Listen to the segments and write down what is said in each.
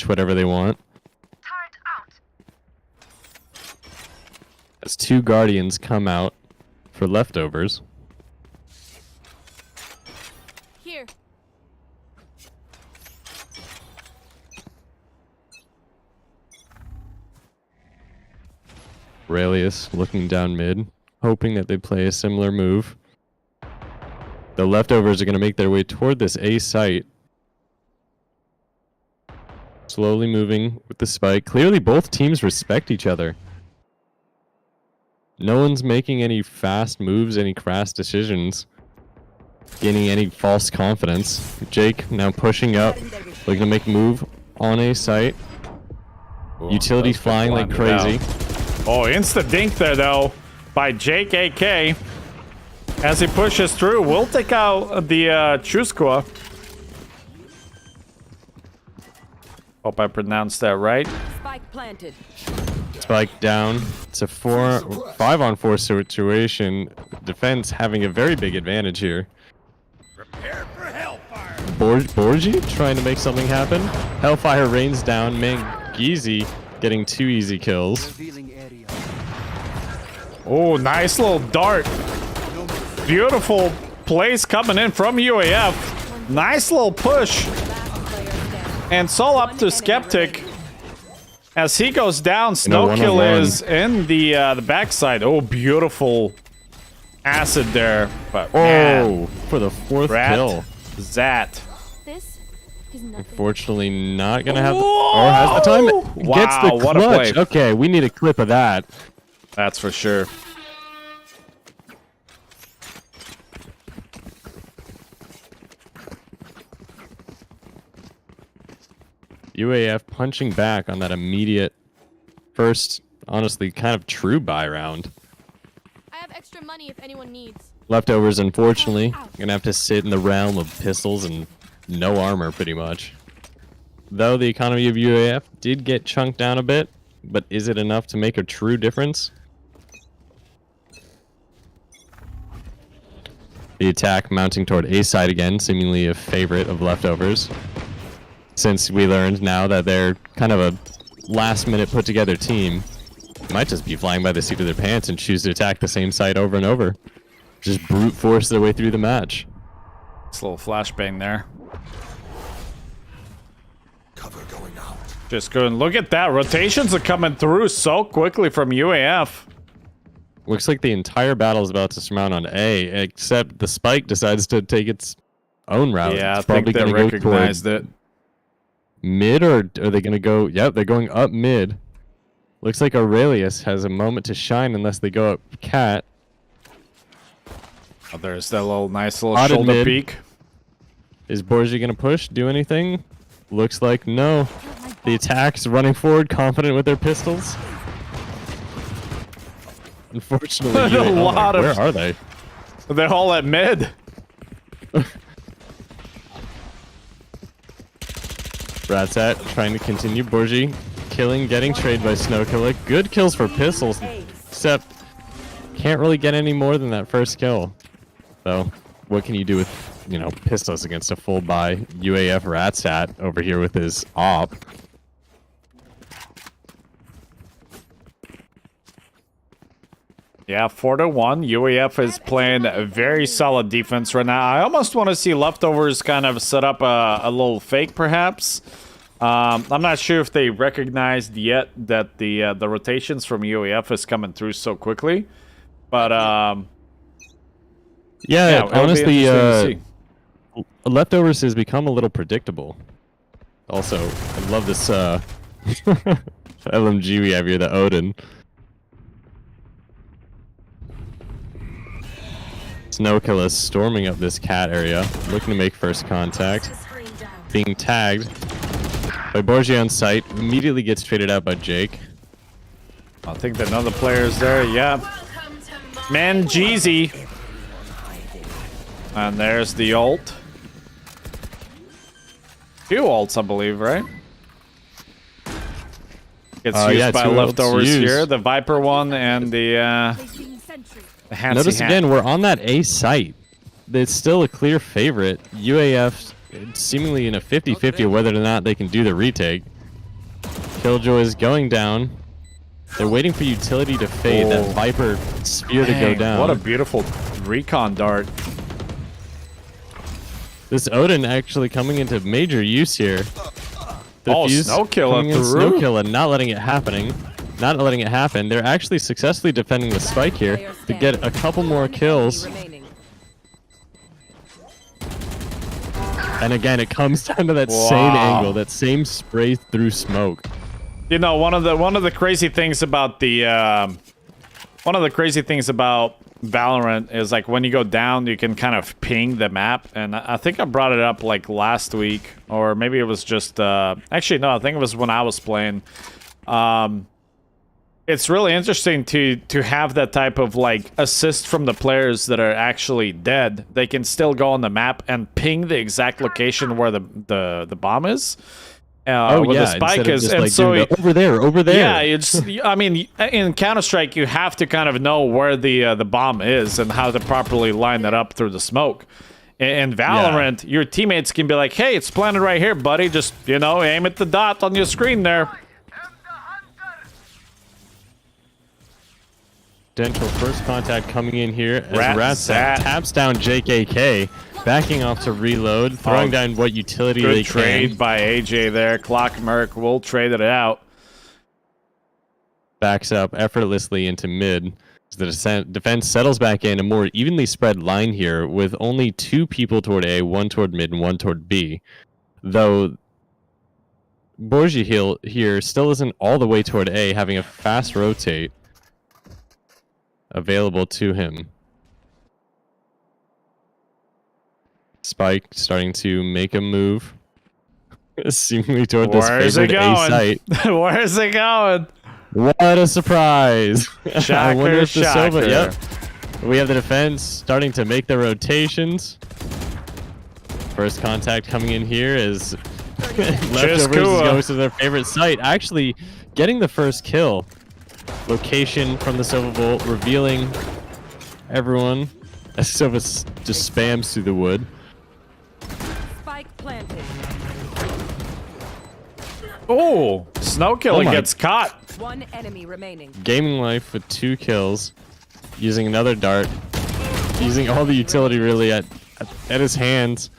whatever they want. As two Guardians come out for leftovers. Here. Aurelius looking down mid, hoping that they play a similar move. The leftovers are going to make their way toward this A site. Slowly moving with the spike. Clearly both teams respect each other. No one's making any fast moves, any crass decisions. Gaining any false confidence. Jake now pushing up. Looking to make a move on A site. Utility flying like crazy. Oh, insta dink there though by Jake AK. As he pushes through, we'll take out the Chusqua. Hope I pronounced that right. Spike planted. Spike down. It's a 5-on-4 situation. Defense having a very big advantage here. Prepare for hellfire. Borgi trying to make something happen. Hellfire rains down. Mangizi getting 2 easy kills. Oh, nice little dart. Beautiful plays coming in from UAF. Nice little push. And Sol up to Skeptic. As he goes down, Snowkill is in the backside. Oh, beautiful acid there. But man, for the 4th kill. Zat. This is nothing. Unfortunately, not gonna have. Or has the time. Wow, Gets the clutch. what a play. Okay, we need a clip of that. That's for sure. UAF punching back on that immediate first, honestly, kind of true buy round. I have extra money if anyone needs. Leftovers, unfortunately, gonna have to sit in the realm of pistols and no armor, pretty much. Though the economy of UAF did get chunked down a bit, but is it enough to make a true difference? The attack mounting toward A side again, seemingly a favorite of leftovers. Since we learned now that they're kind of a last-minute put-together team, might just be flying by the seat of their pants and choose to attack the same site over and over. Just brute force their way through the match. This little flashbang there. Cover going out. Just good. Look at that. Rotations are coming through so quickly from UAF. Looks like the entire battle is about to surmount on A, except the spike decides to take its own route. Yeah, it's I think they gonna go recognized toward it. Mid, or are they going to go? Yep, they're going up mid. Looks like Aurelius has a moment to shine unless they go up cat. Oh, there's that little nice little Spotted shoulder mid. peek. Is Borgi going to push? Do anything? Looks like no. The attack's running forward, confident with their pistols. Unfortunately, A lot of- where are they? They're all at mid. Ratsat trying to continue. Borgi killing, getting traded by Snowkiller. Good kills for pistols, except can't really get any more than that first kill. So, what can you do with, you know, pistols against a full buy UAF Ratsat over here with his op? Yeah, 4-1. UAF is playing a very solid defense right now. I almost want to see leftovers kind of set up a little fake, perhaps. I'm not sure if they recognized yet that the rotations from UAF is coming through so quickly, but yeah, it'll be honestly, interesting to see. leftovers has become a little predictable. Also, I love this LMG we have here, the Odin. Snowkiller storming up this cat area, looking to make first contact. Being tagged by Borgi on site, immediately gets traded out by Jake. I think that another player is there. Yeah, Mangizi, and there's the ult. 2 ults, I believe, right? Gets used yeah, by 2 ults leftovers used. here. The Viper one and the Hatsy Notice hat. again, we're on that A site. It's still a clear favorite. UAF seemingly in a 50-50 whether or not they can do the retake. Killjoy is going down. They're waiting for utility to fade, that Viper sphere to go Dang, down. what a beautiful recon dart. This Odin actually coming into major use here. Oh, Diffuse snow killer coming in, through. Snow killer, not letting it happen. Not letting it happen. They're actually successfully defending the spike here to get a couple more kills. And again, it comes down to that same angle, that same spray through smoke. You know, one of the crazy things about Valorant is like when you go down, you can kind of ping the map, and I think I brought it up like last week, or maybe it was just actually no, I think it was when I was playing. It's really interesting to have that type of like assist from the players that are actually dead. They can still go on the map and ping the exact location where the bomb is. Where the spike is, and so over there. Yeah, it's. I mean, in Counter-Strike, you have to kind of know where the bomb is and how to properly line that up through the smoke. In Valorant, your teammates can be like, "Hey, it's planted right here, buddy. Just aim at the dot on your screen there." Potential first contact coming in here as Ratzat taps down JKK, backing off to reload, throwing down what utility Good they trade can. by AJ there. Clock Merc will trade it out. Backs up effortlessly into mid. The defense settles back in a more evenly spread line here with only 2 people toward A, 1 toward mid, and 1 toward B. Though Borgi here still isn't all the way toward A, having a fast rotate available to him. Spike starting to make a move, seemingly toward this favored A site. Where's it going? What a surprise! I wonder if the Shocker. Sova. Yep, we have the defense starting to make their rotations. First contact coming in here is Leftovers goes to their favorite site, actually getting the first kill. Location from the Sova Volt revealing everyone as Sova just spams through the wood. Spike planted. Oh, Snow Killer gets caught. 1 enemy remaining. Gaming Life with 2 kills, using another dart, using all the utility really at his hands.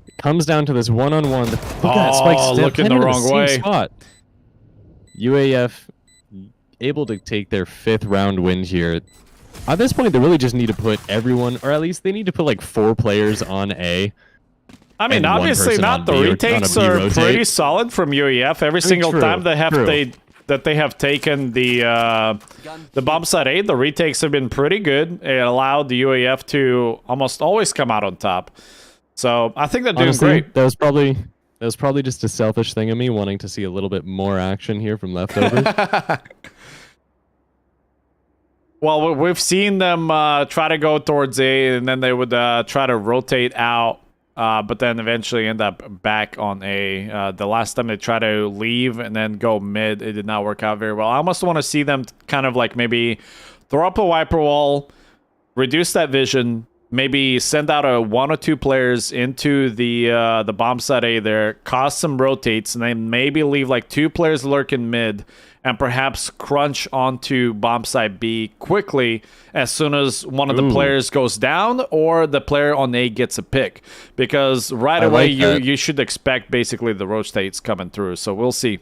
It comes down to this one-on-one. Look at that Spike's looking the wrong way. Spot. UAF able to take their 5th round win here. At this point, they really just need to put everyone, or at least they need to put like 4 players on A. I mean, obviously not. The retakes are pretty solid from UEF. Every single time they have taken the bomb site A, the retakes have been pretty good. It allowed the UAF to almost always come out on top. So I think they're doing great. That was probably just a selfish thing of me wanting to see a little bit more action here from Leftovers. Well, we've seen them try to go towards A, and then they would try to rotate out, but then eventually end up back on A. The last time they tried to leave and then go mid, it did not work out very well. I almost want to see them kind of like maybe throw up a wiper wall, reduce that vision, maybe send out a 1 or 2 players into the bomb site A there, cause some rotates, and then maybe leave like 2 players lurking mid, and perhaps crunch onto bomb site B quickly as soon as one of the players goes down or the player on A gets a pick. Because right away you should expect basically the rotates coming through. So we'll see.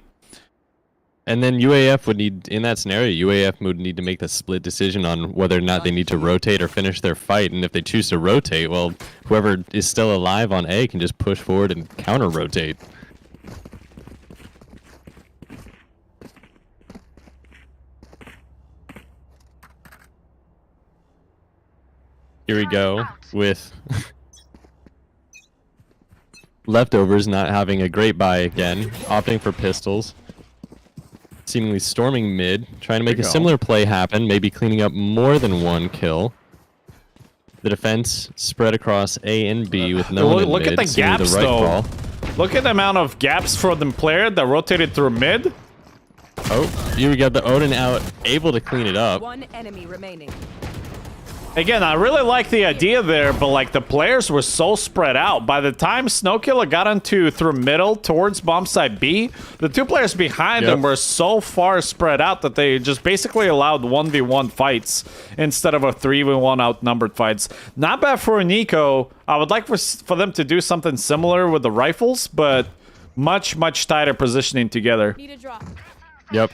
And then UAF would need, in that scenario, UAF would need to make the split decision on whether or not they need to rotate or finish their fight. And if they choose to rotate, well, whoever is still alive on A can just push forward and counter-rotate. Here we go with Leftovers not having a great buy again, opting for pistols. Seemingly storming mid, trying to make a similar play happen, maybe cleaning up more than 1 kill. The defense spread across A and B with no one in look mid. at the gaps, though. Look at the amount of gaps for the player that rotated through mid. Oh, here we got the Odin out, able to clean it up. 1 enemy remaining. Again, I really like the idea there, but like the players were so spread out. By the time Snowkiller got into through middle towards bomb site B, the two players behind them were so far spread out that they just basically allowed 1v1 fights instead of a 3v1 outnumbered fights. Not bad for Nico. I would like for them to do something similar with the rifles, but much tighter positioning together. Need a drop. Yep.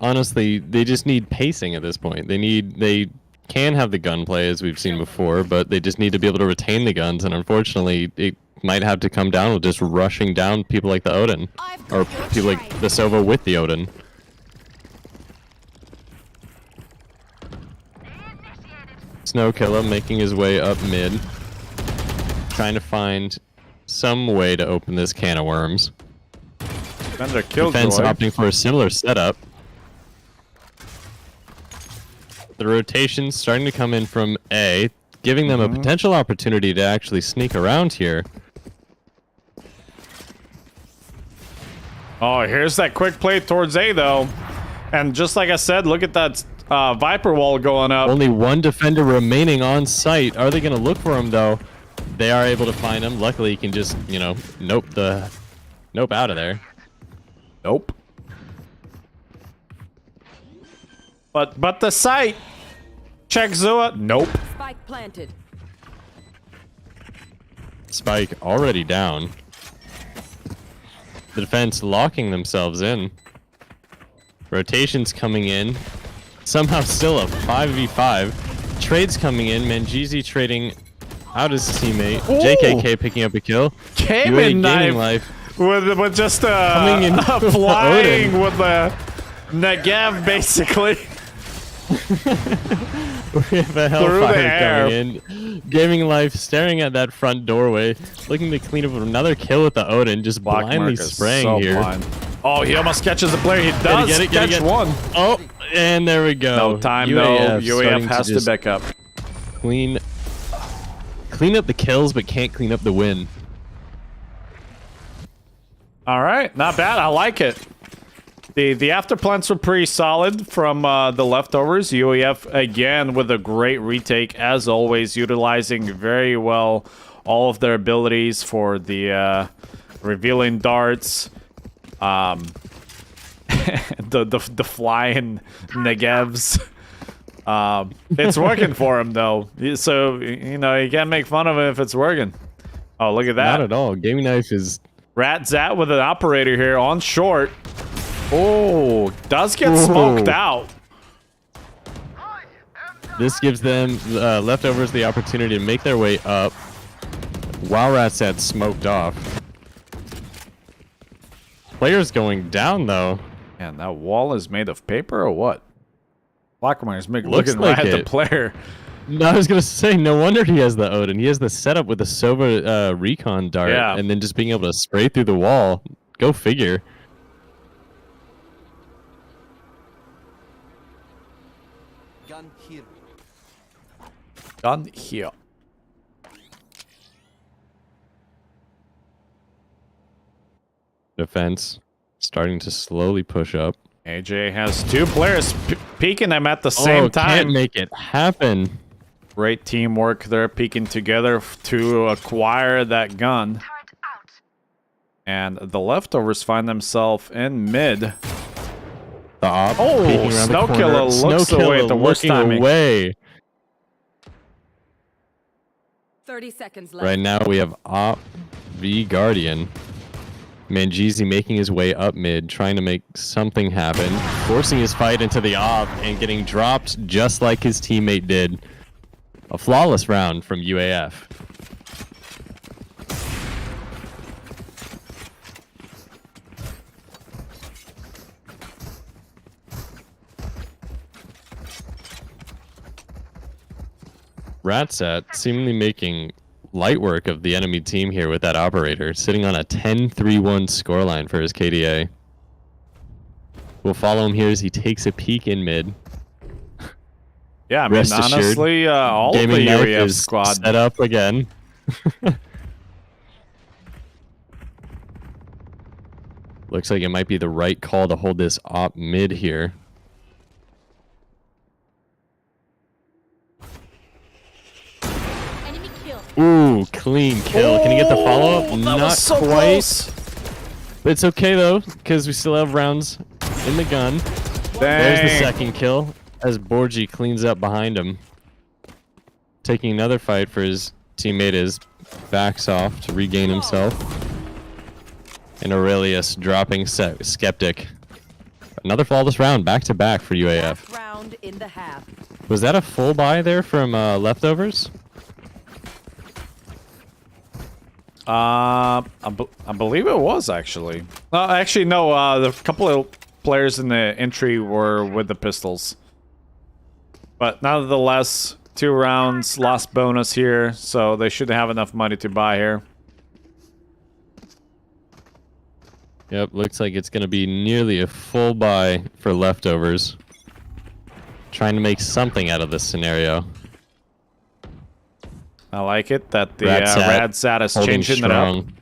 Honestly, they just need pacing at this point. They can have the gunplay as we've seen before, but they just need to be able to retain the guns, and unfortunately, it might have to come down with just rushing down people like the Odin, or people like the Sova with the Odin. Snowkiller making his way up mid, trying to find some way to open this can of worms. Defense opting for a similar setup. The rotation's starting to come in from A, giving them a potential opportunity to actually sneak around here. Oh, here's that quick play towards A, though. And just like I said, look at that Viper wall going up. Only one defender remaining on site. Are they going to look for him, though? They are able to find him. Luckily, he can just, you know, nope out of there. Nope. But the site. Check Zua. Nope. Spike planted. Spike already down. The defense locking themselves in. Rotations coming in. Somehow still a 5v5. Trades coming in. Manjeezy trading out his teammate. Ooh. JKK picking up a kill. Came UA in Gaming knife Life with just coming in flying with the Negev basically. We have a Hellfire coming in. Gaming Life staring at that front doorway, looking to clean up another kill with the Odin, just blindly spraying so here. blind. Oh, he almost catches the player. He does catch one. Oh, and there we go. No time though. UAF has to back up. Clean up the kills, but can't clean up the win. All right, not bad. I like it. The after plants were pretty solid from the leftovers. UAF again with a great retake as always, utilizing very well all of their abilities for the revealing darts, the flying Negevs. It's working for him though, so you know you can't make fun of it if it's working. Oh, look at that! Not at all. Gaming Knife is Rat Zat with an operator here on short. Oh, does get smoked out. This gives them leftovers the opportunity to make their way up while Ratsat smoked off. Players going down though. Man, that wall is made of paper or what? Blackmire's looking like right at the it. player. No, I was gonna say, no wonder he has the Odin. He has the setup with the Sova recon dart, and then just being able to spray through the wall. Go figure. Gun here. Gun here. Defense starting to slowly push up. AJ has two players peeking them at the same time. Can't make it happen. Great teamwork there, peeking together to acquire that gun. And the leftovers find themselves in mid. The op Oh, peeking around the corner. Snowkiller looks away at the worst looking timing. away. 30 seconds left. Right now we have Op v Guardian. Manjeezy making his way up mid, trying to make something happen, forcing his fight into the Op and getting dropped just like his teammate did. A flawless round from UAF. Ratsat seemingly making light work of the enemy team here with that operator, sitting on a 10-3-1 scoreline for his KDA. We'll follow him here as he takes a peek in mid. Yeah, I mean, Rest assured, honestly, all of the Gaming Knife UAF is squad. set up again. Looks like it might be the right call to hold this op mid here. Ooh, clean kill. Can he get the follow-up? That Not was so quite. close. But it's okay, though, because we still have rounds in the gun. There's the Dang. second kill as Borgi cleans up behind him. Taking another fight for his teammate as backs off to regain himself. And Aurelius dropping Skeptic. Another flawless round, back-to-back for UAF. Last round in the half. Was that a full buy there from leftovers? I believe it was, actually. Actually, no. The couple of players in the entry were with the pistols. But nonetheless, 2 rounds, lost bonus here, so they should have enough money to buy here. Yep, looks like it's going to be nearly a full buy for leftovers. Trying to make something out of this scenario. I like it that the Radsat Radsat is holding changing it up. strong.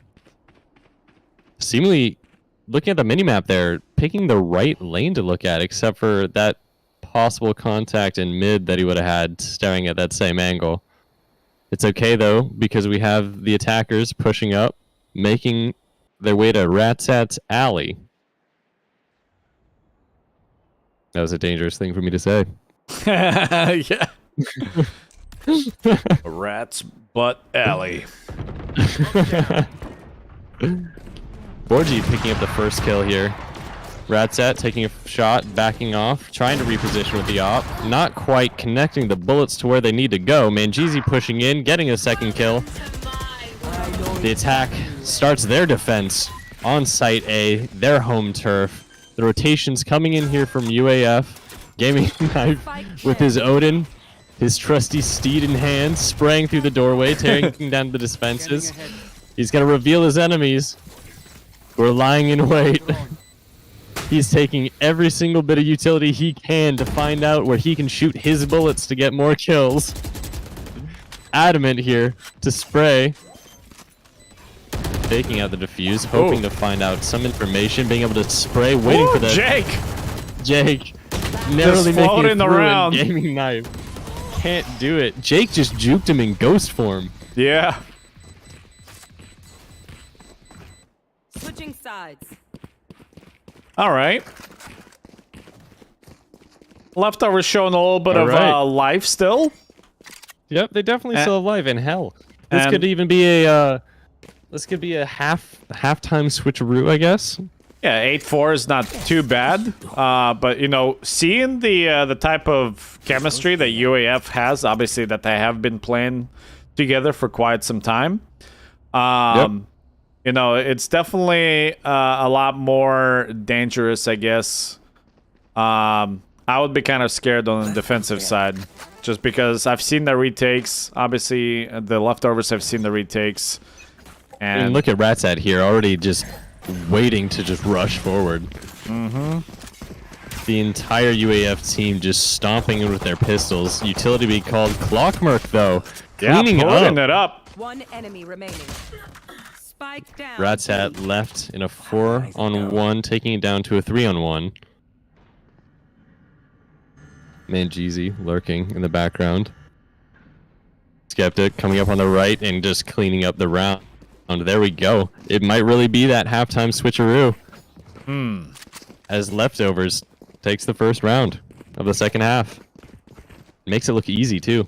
Seemingly, looking at the minimap there, picking the right lane to look at, except for that possible contact in mid that he would have had staring at that same angle. It's okay, though, because we have the attackers pushing up, making their way to Radsat's alley. That was a dangerous thing for me to say. Yeah. Rat's butt alley. Borgi picking up the first kill here. Radsat taking a shot, backing off, trying to reposition with the op. Not quite connecting the bullets to where they need to go. Mangizi pushing in, getting a second kill. The attack starts their defense on Site A, their home turf. The rotations coming in here from UAF. Gaming Knife with his Odin, his trusty steed in hand, spraying through the doorway, tearing down the defenses. He's going to reveal his enemies who are lying in wait. He's taking every single bit of utility he can to find out where he can shoot his bullets to get more kills. Adamant here to spray. Taking out the defuse, hoping to find out some information, being able to spray, waiting for the... Jake. Narrowly making it floating through around. and Gaming Knife. Can't do it. Jake just juked him in ghost form. Yeah. Switching sides. All right. Leftovers showing a little bit All of right. life still. Yep, they definitely And- still have life in hell. This and- could even be a halftime switcheroo, I guess. Yeah, 8-4 is not too bad. But, you know, seeing the type of chemistry that UAF has, obviously that they have been playing together for quite some time. You know, it's definitely a lot more dangerous, I guess. I would be kind of scared on the defensive side. Just because I've seen the retakes. Obviously, the leftovers have seen the retakes. And And look at Ratsat here, already just waiting to just rush forward. The entire UAF team just stomping in with their pistols. Utility be called Clockmark, though. yeah, Cleaning pulling up. it up. One enemy remaining. Spike down. Ratsat left in a 4-on-1, taking it down to a 3-on-1. Mangizi lurking in the background. Skeptic coming up on the right and just cleaning up the round. There we go. It might really be that halftime switcheroo. As Leftovers takes the first round of the second half. Makes it look easy, too.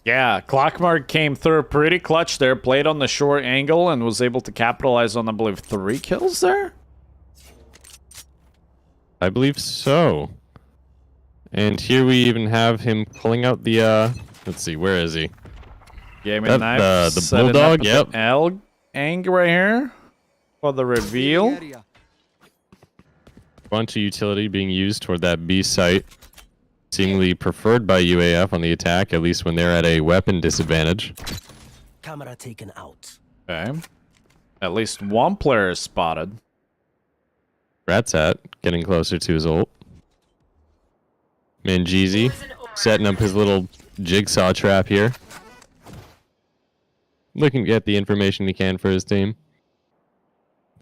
Yeah, Clockmark came through pretty clutch there, played on the short angle, and was able to capitalize on, I believe, 3 kills there? I believe so. And here we even have him pulling out the, let's see, where is he? Gaming That- knife. the setting up bulldog, with yep. the L angle right here for the reveal. Area. Bunch of utility being used toward that B site. Seemingly preferred by UAF on the attack, at least when they're at a weapon disadvantage. Camera taken out. Okay. At least one player is spotted. Ratsat getting closer to his ult. Mangizi setting up his little jigsaw trap here. Looking to get the information he can for his team.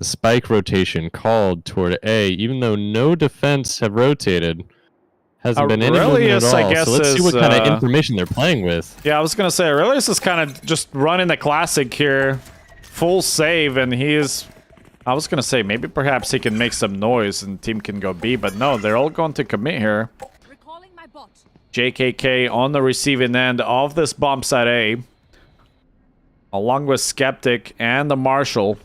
The spike rotation called toward A, even though no defense have rotated. Hasn't been any movement at Aurelius, all. I guess, so let's see what is, kind of information they're playing with. Yeah, I was gonna say, Aurelius is kind of just running the classic here. Full save, and he is... I was gonna say, maybe perhaps he can make some noise and team can go B, but no, they're all going to commit here. Recalling my bot. JKK on the receiving end of this bomb site A. Along with Skeptic and the Marshal.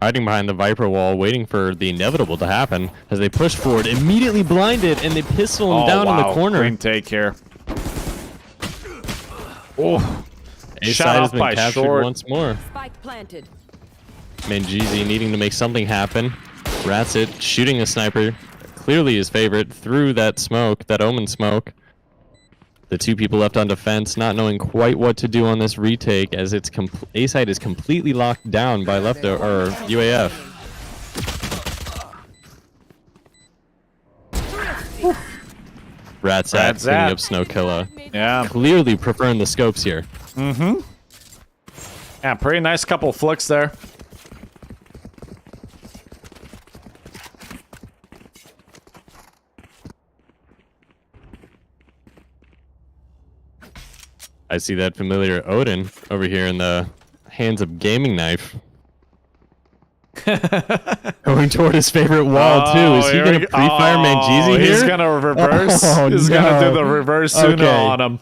Hiding behind the Viper wall, waiting for the inevitable to happen. As they push forward, immediately blinded, and they pistol him down in the corner. Clean take here. Oh, A shot side has off been by captured short. once more. Spike planted. Manjeezy needing to make something happen. Ratchet shooting a sniper, clearly his favorite, through that smoke, that Omen smoke. The two people left on defense, not knowing quite what to do on this retake, as it's A side is completely locked down by UAF. Ratzat cleaning up Snowkilla. Yeah. Clearly preferring the scopes here. Mm-hmm. Yeah, pretty nice couple flicks there. I see that familiar Odin over here in the hands of gaming knife. Going toward his favorite wall, too. Is he going to pre-fire Manjeezy here? He's going to reverse. Oh, he's going to do the reverse Suno on him.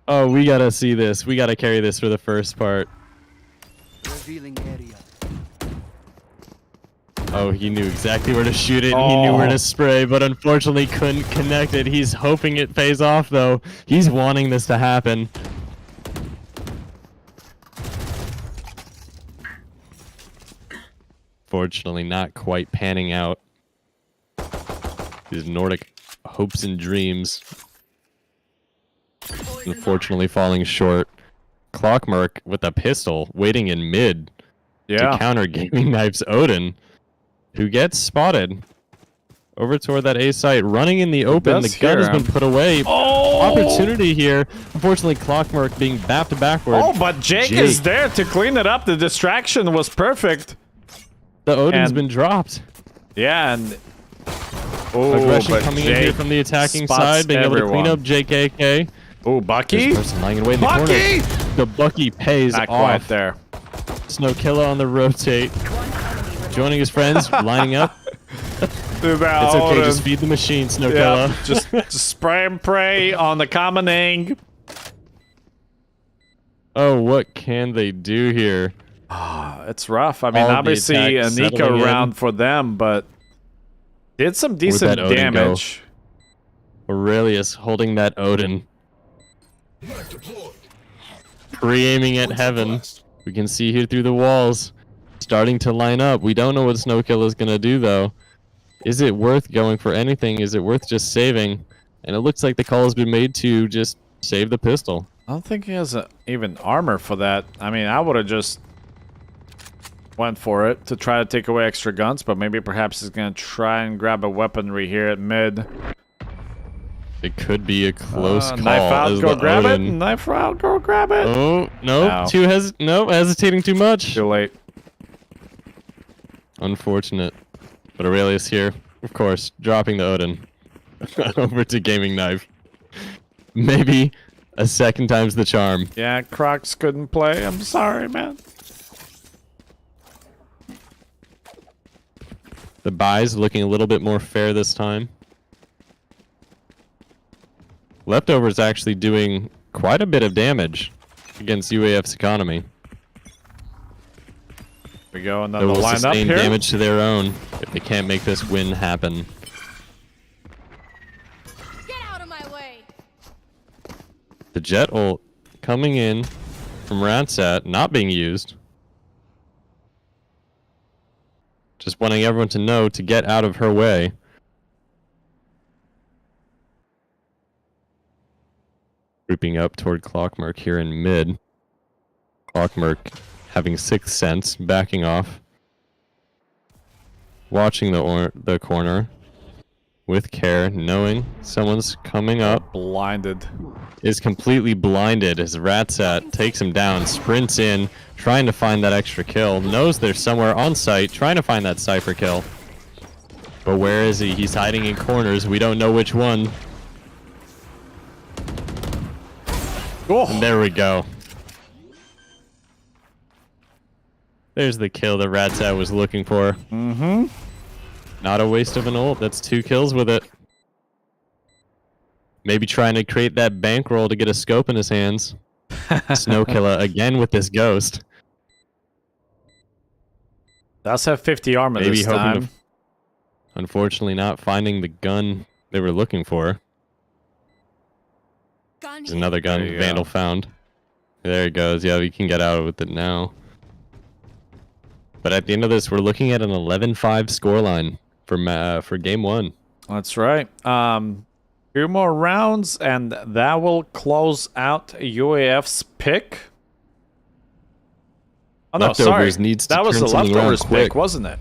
Oh, we got to see this. We got to carry this for the first part. Revealing area. Oh, he knew exactly where to shoot it. He knew where to spray, but unfortunately couldn't connect it. He's hoping it pays off, though. He's wanting this to happen. Fortunately, not quite panning out. His Nordic hopes and dreams. Unfortunately, falling short. Clockmark with a pistol, waiting in mid to counter Gaming Knife's Odin, who gets spotted over toward that A site, running in the open. The gun has been put away. Opportunity here. Unfortunately, Clockmark being bapped backward. Oh, but Jake is there to clean it up. The distraction was perfect. The Odin's been dropped. Yeah, and aggression coming in here from the attacking side, being able to clean up JKK. Oh, Bucky! Person lying in wait in the corner. The Bucky pays Not off. quite there. Snowkilla on the rotate. Joining his friends, lining up. It's okay, just feed the machine, Snowkilla. Yeah, just spray and pray on the common ang. Oh, what can they do here? It's rough. I mean, All obviously a Nico round for them, but did some decent damage. Aurelius holding that Odin. Pre-aiming at heaven. We can see here through the walls. Starting to line up. We don't know what Snowkilla is going to do, though. Is it worth going for anything? Is it worth just saving? And it looks like the call has been made to just save the pistol. I don't think he has even armor for that. I mean, I would have just went for it to try to take away extra guns, but maybe perhaps he's going to try and grab a weaponry here at mid. It could be a close call. Knife out, go grab it. Knife out, go grab it. Oh, no. Hesitating too much. Too late. Unfortunate. But Aurelius here, of course, dropping the Odin over to Gaming Knife. Maybe a second time's the charm. Yeah, Crocs couldn't play. I'm sorry, man. The buys looking a little bit more fair this time. Leftovers actually doing quite a bit of damage against UAF's economy. We go They another will line up sustain here. damage to their own if they can't make this win happen. Get out of my way. The jet ult coming in from Ratsat, not being used. Just wanting everyone to know to get out of her way. Grouping up toward Clockmark here in mid. Clockmark having Sixth Sense, backing off. Watching the corner. with care, knowing someone's coming up. Blinded. Is completely blinded as Ratsat takes him down, sprints in, trying to find that extra kill. Knows they're somewhere on site, trying to find that Cypher kill. But where is he? He's hiding in corners. We don't know which one. Oh. And there we go. There's the kill that Ratsat was looking for. Mm-hmm. Not a waste of an ult. That's 2 kills with it. Maybe trying to create that bankroll to get a scope in his hands. Snowkiller again with this ghost. Does have 50 armor Maybe this hoping time. to... Unfortunately not finding the gun they were looking for. Gun There's another gun There you Vandal go. found. There it goes. Yeah, we can get out with it now. But at the end of this, we're looking at an 11-5 scoreline for game 1. That's right. 2 more rounds, and that will close out UAF's pick. Oh no, sorry. Leftovers needs to that was turn the something around leftovers quick. pick, wasn't it?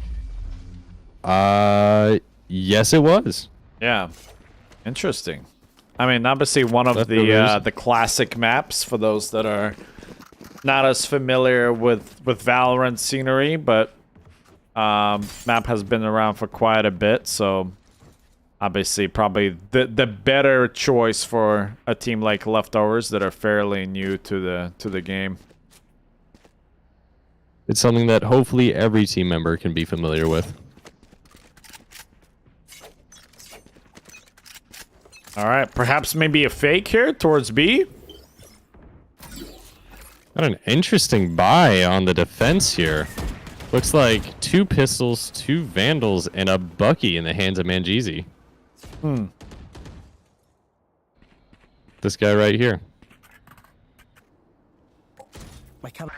Yes, it was. Yeah. Interesting. I mean, obviously one of Leftovers. the classic maps for those that are not as familiar with Valorant scenery, but map has been around for quite a bit, so obviously probably the better choice for a team like Leftovers that are fairly new to the game. It's something that hopefully every team member can be familiar with. All right, perhaps maybe a fake here towards B. Got an interesting buy on the defense here. Looks like 2 pistols, 2 Vandals, and a Bucky in the hands of Manjeezy. This guy right here. My camera.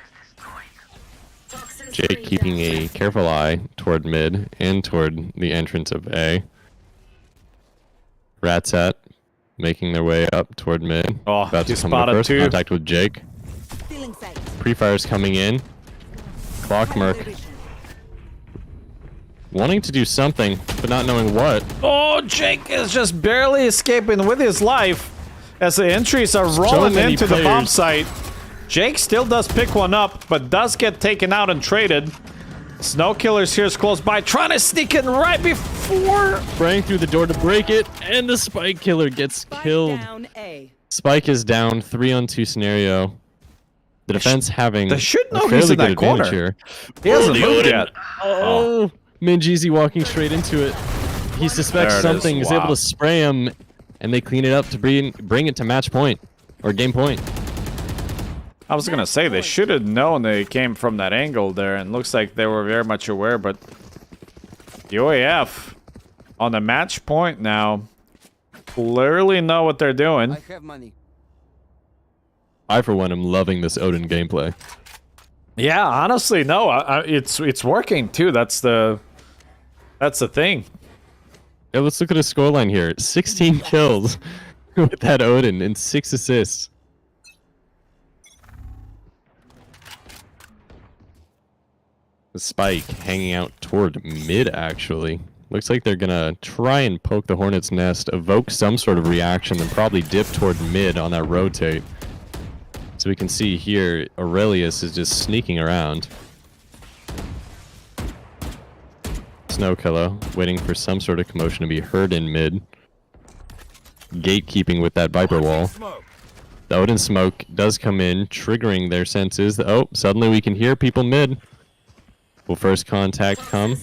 Jake keeping a careful eye toward mid and toward the entrance of A. Ratsat making their way up toward mid. Oh, About he to come into spotted first 2. contact with Jake. Feeling safe. Pre-fire's coming in. Clock Merc wanting to do something, but not knowing what. Oh, Jake is just barely escaping with his life as the entries are rolling many into the bomb players. site. Jake still does pick one up, but does get taken out and traded. Snowkiller's here's close by, trying to sneak in right before. Spraying through the door to break it, and the Spike Killer gets Spike killed. down A. Spike is down, 3-on-2 scenario. The defense having they should know a he's fairly in that good advantage corner. here. He hasn't the moved Odin. yet. Oh, Manjeezy walking straight into it. He suspects There it is. something, is able Wow. to spray him, and they clean it up to bring it to match point, or game point. I was gonna say they should have known they came from that angle there, and looks like they were very much aware. But UAF on the match point now, clearly know what they're doing. I have money. I, for one, am loving this Odin gameplay. Yeah, honestly, no, it's working too. That's the thing. Yeah, let's look at his scoreline here. 16 kills with that Odin and 6 assists. The Spike hanging out toward mid, actually. Looks like they're gonna try and poke the Hornet's nest, evoke some sort of reaction, and probably dip toward mid on that rotate. So we can see here, Aurelius is just sneaking around. Snowkiller waiting for some sort of commotion to be heard in mid. Gatekeeping with that Viper wall. The Odin smoke does come in, triggering their senses. Oh, suddenly we can hear people mid. Will first contact come?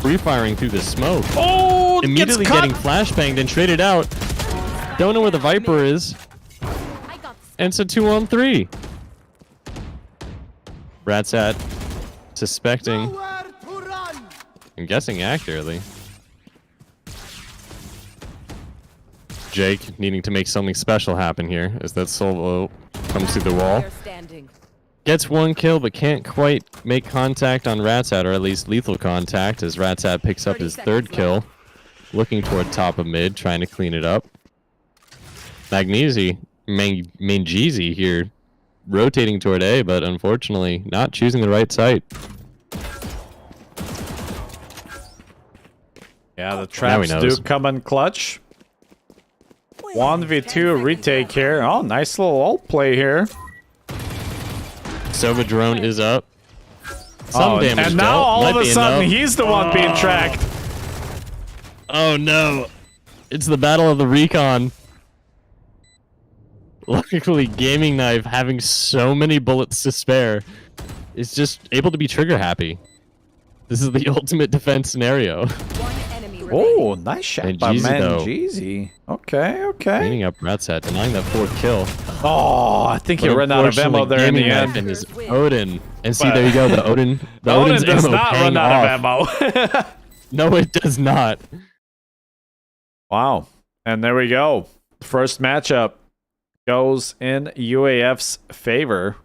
Free firing through the smoke. Oh, Immediately gets getting caught. flashbanged and traded out. Don't know where the Viper is. I got And it's a 2-on-3. Ratsat suspecting, Nowhere to run. and guessing accurately. Jake needing to make something special happen here as that solo comes through the wall. player standing. Gets 1 kill but can't quite make contact on Ratsat, or at least lethal contact, as Ratsat picks up 30 his seconds 3rd kill. Looking toward top of mid, trying to clean it up. Manjeezy here rotating toward A, but unfortunately not choosing the right site. Yeah, the Now he traps do knows. come in clutch. 1v2 retake here. Oh, nice little ult play here. Sova drone is up. Some Oh, damage and now dealt. all Might of a be sudden enough. he's the one being tracked. Oh no! It's the battle of the recon. Luckily, Gaming Knife, having so many bullets to spare, is just able to be trigger happy. This is the ultimate defense scenario. One enemy remaining. Oh, nice shot by Manjeezy, though. Manjeezy. Okay, okay. Cleaning up Ratsat, denying that fourth kill. Oh, I think he But ran out of ammo unfortunately, there in the Gaming Knife end. and his Odin. And see, But- there you go, the Odin. The Odin Odin's does ammo not paying run out off. of ammo. No, it does not. Wow. And there we go. First matchup goes in UAF's favor.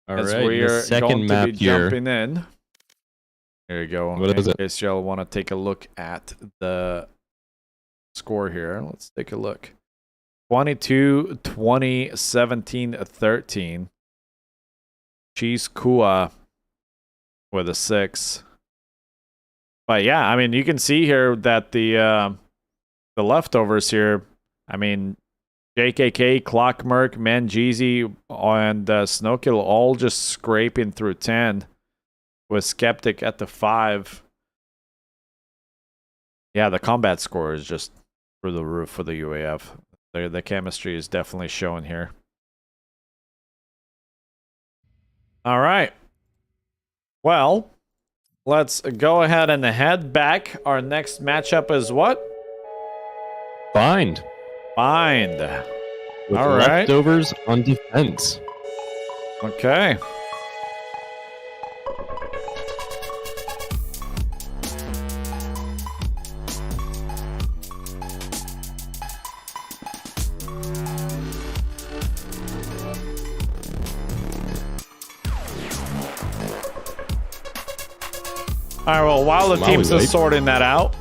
All as right, we the are second going map to be here. jumping in. There you go. What is in it? case y'all want to take a look at the score here. Let's take a look. 22, 20, 17, 13. Cheese Kua with a 6. But yeah, I mean, you can see here that the leftovers here, I mean, JKK, Clockmerk, Manjeezy, and Snowkill all just scraping through 10 with Skeptic at the 5. Yeah, the combat score is just through the roof for the UAF. The chemistry is definitely showing here. All right. Well, let's go ahead and head back. Our next matchup is what? Bind. Bind. With All right. leftovers on defense. Okay. All right, well, while the While we teams are wait. sorting that out,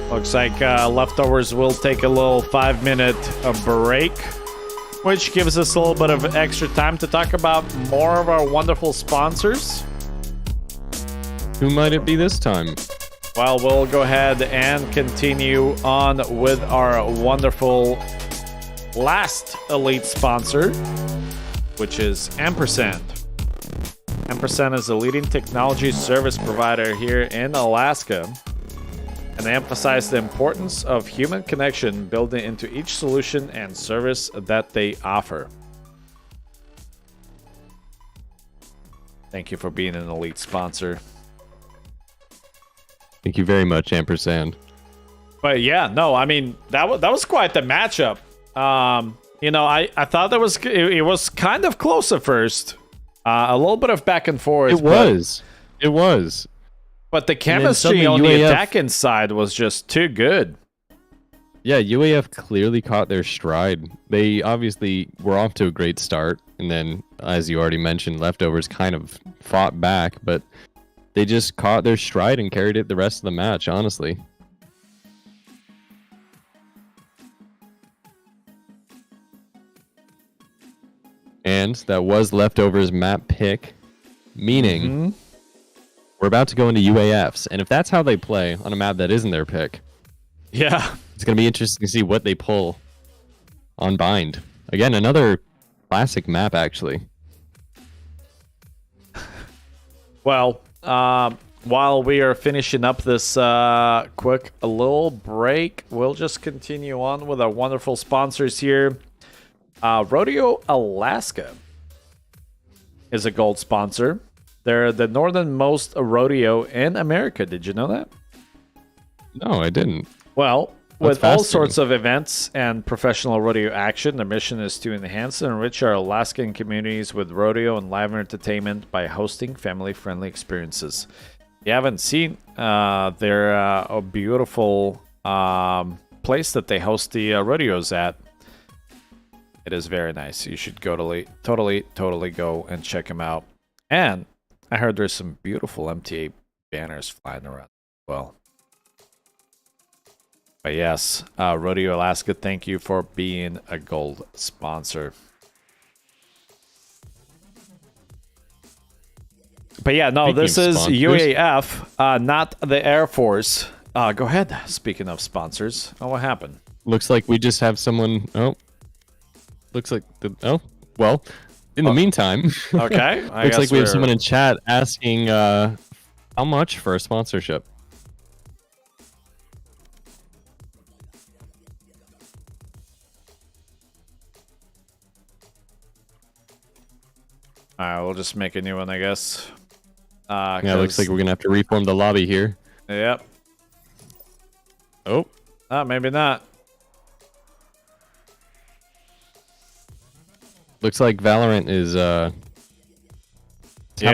looks like leftovers will take a little 5-minute break, which gives us a little bit of extra time to talk about more of our wonderful sponsors. Who might it be this time? Well, we'll go ahead and continue on with our wonderful last elite sponsor, which is Ampersand. Ampersand is a leading technology service provider here in Alaska, and they emphasize the importance of human connection building into each solution and service that they offer. Thank you for being an elite sponsor. Thank you very much, Ampersand. But yeah, no, I mean that was quite the matchup. You know, I thought that it was kind of close at first, a little bit of back and forth. It was. But the then chemistry suddenly on the UAF attacking side was just too good. Yeah, UAF clearly caught their stride. They obviously were off to a great start, and then, as you already mentioned, leftovers kind of fought back, but they just caught their stride and carried it the rest of the match, honestly. And that was leftovers map pick, meaning we're about to go into UAFs. And if that's how they play on a map that isn't their pick, Yeah. it's going to be interesting to see what they pull on Bind. Again, another classic map, actually. Well, while we are finishing up this quick little break, we'll just continue on with our wonderful sponsors here. Rodeo Alaska is a gold sponsor. They're the northernmost rodeo in America. Did you know that? No, I didn't. Well, That's with all fascinating. sorts of events and professional rodeo action, their mission is to enhance and enrich our Alaskan communities with rodeo and live entertainment by hosting family-friendly experiences. If you haven't seen their a beautiful place that they host the rodeos at, it is very nice. You should totally go and check them out. And I heard there's some beautiful MTA banners flying around as well. But yes, Rodeo Alaska, thank you for being a gold sponsor. But yeah, no, Speaking this of is sponsors. UAF, not the Air Force. Go ahead. Speaking of sponsors, what happened? Looks like we just have someone. Oh, looks like well. In the meantime, Okay, looks like we have someone in chat asking how much for a sponsorship. All right, we'll just make a new one, I guess. Yeah, it looks like we're gonna have to reform the lobby here. Yep. Oh, Maybe not. looks like Valorant is having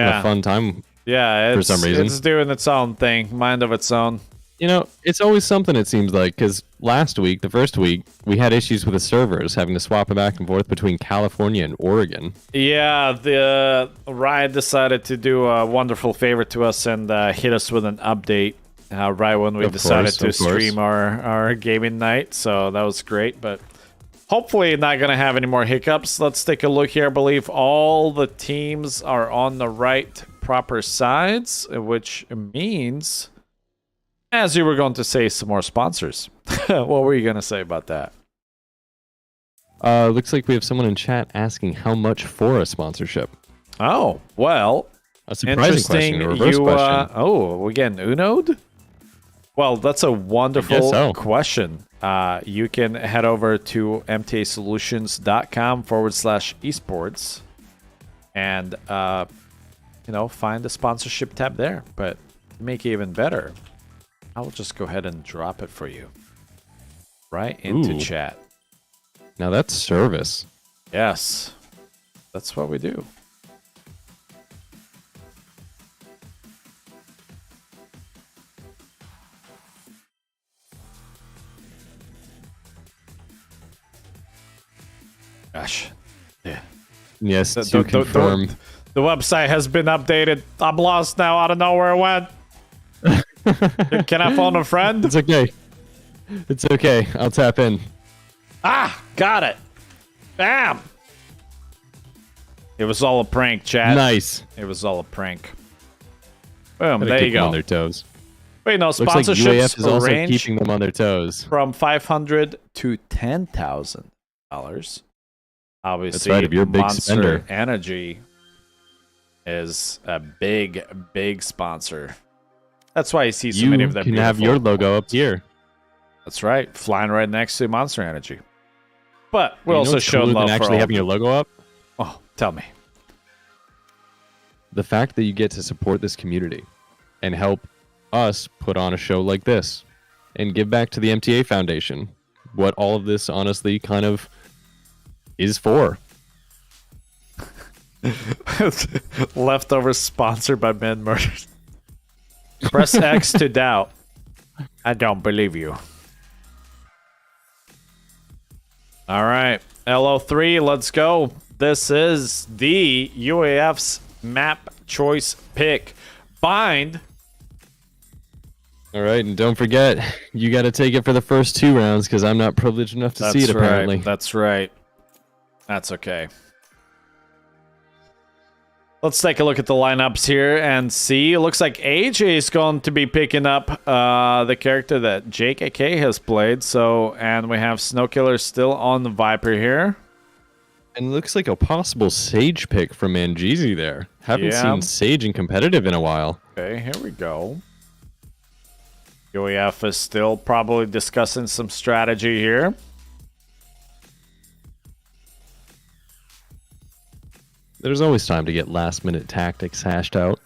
a fun time. Yeah, for some reason. it's doing its own thing, mind of its own. You know, it's always something, it seems like, because last week, the first week, we had issues with the servers, having to swap it back and forth between California and Oregon. Yeah, the Riot decided to do a wonderful favor to us and hit us with an update right when we decided to stream our gaming night. So that was great, but hopefully not going to have any more hiccups. Let's take a look here. I believe all the teams are on the right proper sides, which means... As you were going to say, some more sponsors. What were you going to say about that? Looks like we have someone in chat asking how much for a sponsorship. Oh, well, A surprising question, a reverse question. Oh, we're getting Uno'd? Well, that's a wonderful so. question. You can head over to mtasolutions.com/esports and, find the sponsorship tab there. But to make it even better, I'll just go ahead and drop it for you. Right into chat. Now that's service. Yes. That's what we do. Gosh. Yeah. Yes, to confirm. The website has been updated. I'm lost now. I don't know where it went. Can I phone a friend? It's okay. It's okay. I'll tap in. Ah, got it. Bam. It was all a prank, chat. Nice. It was all a prank. Boom, Gotta there keep you them go. on their toes. Wait, no, Looks like sponsorships UAF is also range keeping them on their toes. from $500 to $10,000. Obviously, That's right, if you're a big Monster spender. Energy is a big, big sponsor. That's why you see so many You of them. can have your logo up here. That's right, flying right next to Monster Energy. But we You know also what's showed cooler love than for actually all. having your logo up. Oh, tell me. The fact that you get to support this community and help us put on a show like this and give back to the MTA Foundation. What all of this honestly kind of is for. Leftovers sponsored by Men Murders. Press X to doubt. I don't believe you. All right, LO3, let's go. This is the UAF's map choice pick. Bind. All right, and don't forget, you got to take it for the first 2 rounds because I'm not privileged enough to see it, apparently. That's right. That's okay. Let's take a look at the lineups here and see. It looks like AJ is going to be picking up the character that JKK has played. So, and we have Snowkiller still on the Viper here. And it looks like a possible Sage pick from Manjeezy there. Haven't seen Sage in competitive in a while. Okay, here we go. UAF is still probably discussing some strategy here. There's always time to get last-minute tactics hashed out.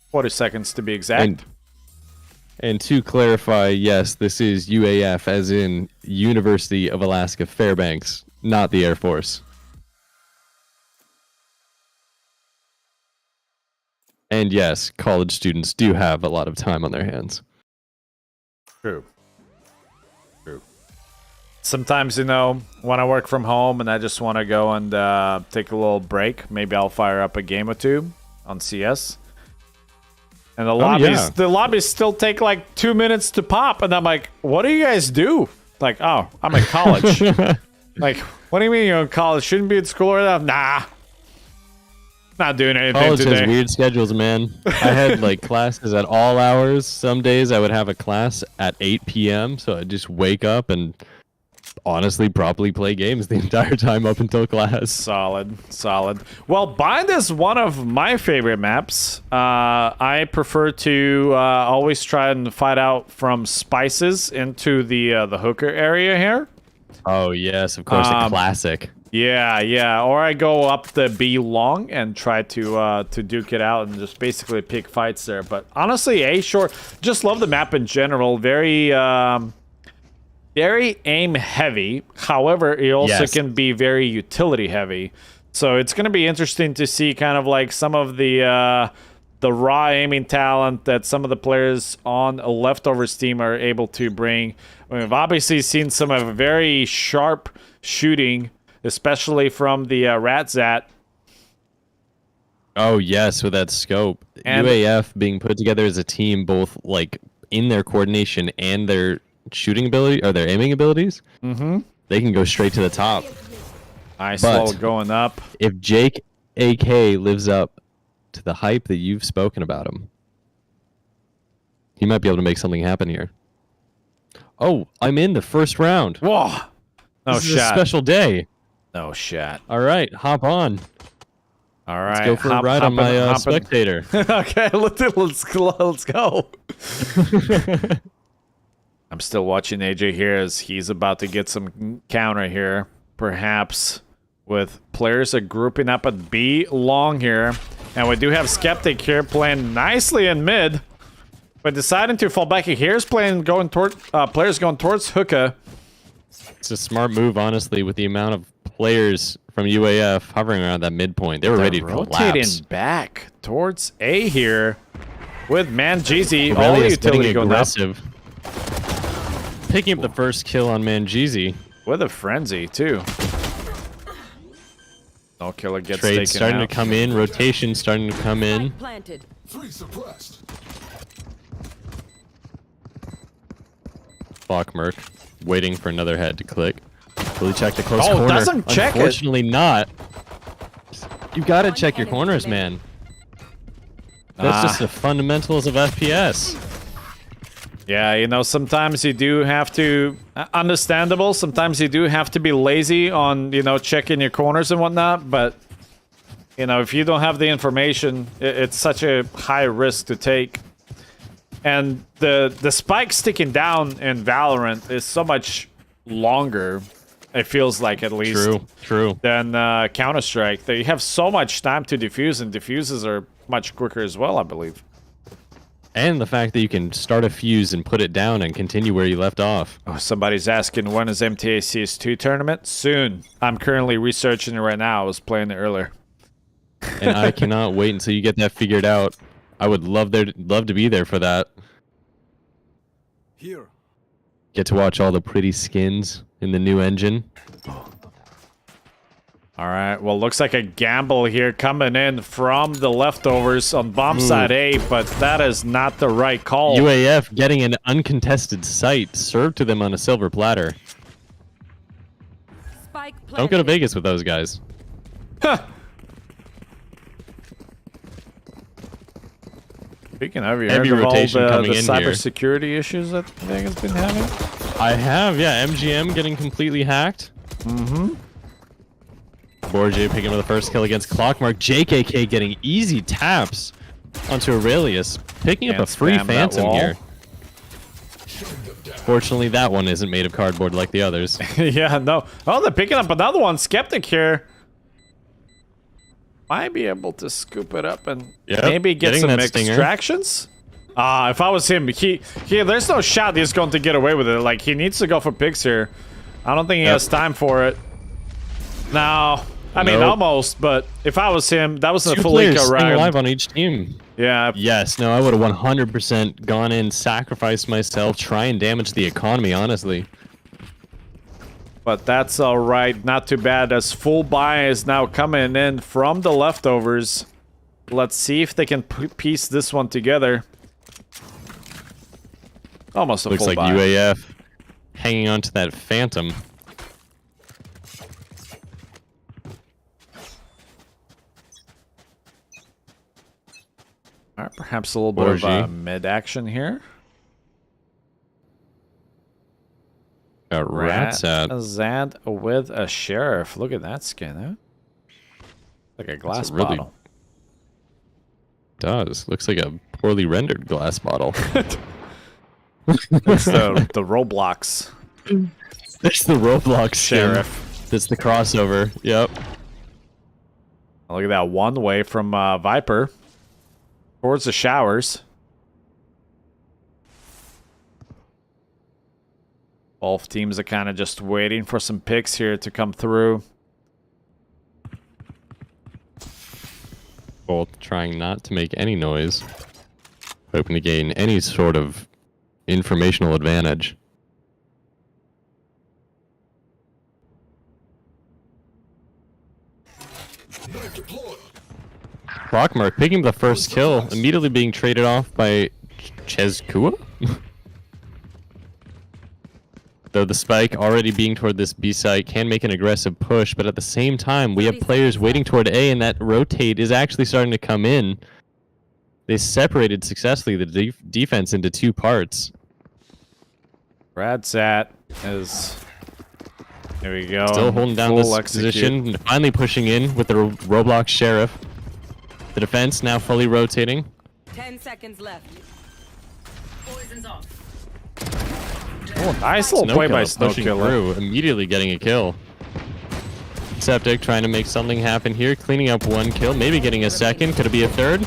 40 seconds to be exact. And to clarify, yes, this is UAF, as in University of Alaska Fairbanks, not the Air Force. And yes, college students do have a lot of time on their hands. True. Sometimes, when I work from home and I just want to go and take a little break, maybe I'll fire up a game or two on CS. And the yeah. lobbies still take like 2 minutes to pop, and I'm like, what do you guys do? Like, oh, I'm in college. Like, what do you mean you're in college? Shouldn't be in school or that? Nah. Not doing anything College today. has weird schedules, man. I had like classes at all hours. Some days I would have a class at 8 p.m. So I'd just wake up and honestly probably play games the entire time up until class. Solid. Well, Bind is one of my favorite maps. I prefer to always try and fight out from Spices into the hooker area here. Oh yes, of course, a classic. Yeah. Or I go up the B long and try to duke it out and just basically pick fights there. But honestly, A short, just love the map in general. Very aim heavy. However, it also can be very utility heavy. So it's going to be interesting to see kind of like some of the raw aiming talent that some of the players on a Leftovers team are able to bring. We've obviously seen some of very sharp shooting, especially from the Ratzat. Oh yes, with that scope. And UAF being put together as a team, both like in their coordination and their shooting ability or their aiming abilities. Mm-hmm. They can go straight to the top. Nice But slow going up. if Jake AK lives up to the hype that you've spoken about him, he might be able to make something happen here. Oh, I'm in the first round. Whoa. No This is a shot. special day. No shot. All right, hop on. All right. Let's go for a ride on my spectator. Okay, let's go. I'm still watching AJ here as he's about to get some counter here, perhaps with players are grouping up at B long here. And we do have Skeptic here playing nicely in mid, but deciding to fall back. Here's players going towards hookah. It's a smart move, honestly, with the amount of players from UAF hovering around that midpoint. They were ready to rotating collapse. back towards A here with Manjeezy. All Aurelius utility getting going up. aggressive. Picking up the first kill on Manjeezy. With a frenzy, too. No killer gets Trade taken starting out. to come in. Rotation starting to come in. Planted. Clockmerk waiting for another head to click. Really check the close Oh, corner. doesn't check it. Unfortunately not. You gotta check your corners, man. That's just the fundamentals of FPS. Yeah, you know, sometimes you do have to... Understandable, sometimes you do have to be lazy on, you know, checking your corners and whatnot, but... You know, if you don't have the information, it's such a high risk to take. And the spike sticking down in Valorant is so much longer, it feels like, at least. True. Than Counter-Strike. They have so much time to defuse, and defuses are much quicker as well, I believe. And the fact that you can start a fuse and put it down and continue where you left off. Oh, somebody's asking, when is MTA CS2 tournament? Soon. I'm currently researching it right now. I was playing it earlier. And I cannot wait until you get that figured out. I would love to be there for that. Here. Get to watch all the pretty skins in the new engine. All right, well, looks like a gamble here coming in from the Leftovers on bomb side A, but that is not the right call. UAF getting an uncontested site served to them on a silver platter. Spike planted. Don't go to Vegas with those guys. Huh. Speaking of, you heard Heavy of all rotation the coming in here. cybersecurity issues that Vegas been having? I have, yeah. MGM getting completely hacked. Mm-hmm. Borje picking up the first kill against Clockmark. JKK getting easy taps onto Aurelius. Picking up Can't a free spam that Phantom wall. here. Fortunately, that one isn't made of cardboard like the others. Yeah, no. Oh, they're picking up another one. Skeptic here. Might be able to scoop it up and maybe get getting some that stinger. extractions. If I was him, he there's no shot he's going to get away with it. Like, he needs to go for picks here. I don't think he has time for it. No. I mean, almost, but if I was him, that was a Two full players eco staying round. alive on each team. Yeah. Yes, no, I would have 100% gone in, sacrificed myself, try and damage the economy, honestly. But that's all right. Not too bad, as full buy is now coming in from the Leftovers. Let's see if they can piece this one together. Almost a Looks full like buy. UAF hanging on to that Phantom. All right, perhaps a little bit of Orgy. mid action here. Got rats at. Zad with a sheriff. Look at that skin, huh? Like a glass really- bottle. Does. Looks like a poorly rendered glass bottle. It's the Roblox There's the Roblox skin. sheriff. That's the crossover. Yep. Look at that one way from Viper towards the showers. Both teams are kind of just waiting for some picks here to come through. Both trying not to make any noise. Hoping to gain any sort of informational advantage. Clockmark picking up the first kill, immediately being traded off by Chezkua? Though the spike already being toward this B site can make an aggressive push, but at the same time, we have players waiting toward A, and that rotate is actually starting to come in. They separated successfully the defense into two parts. Radsat is... There we go. Still holding down Full this execute. position, and finally pushing in with the Roblox Sheriff. The defense now fully rotating. 10 seconds left. Poison's off. Oh, nice little play by pushing Snowkiller. through, immediately getting a kill. Septic trying to make something happen here, cleaning up one kill, maybe getting a second. Could it be a third?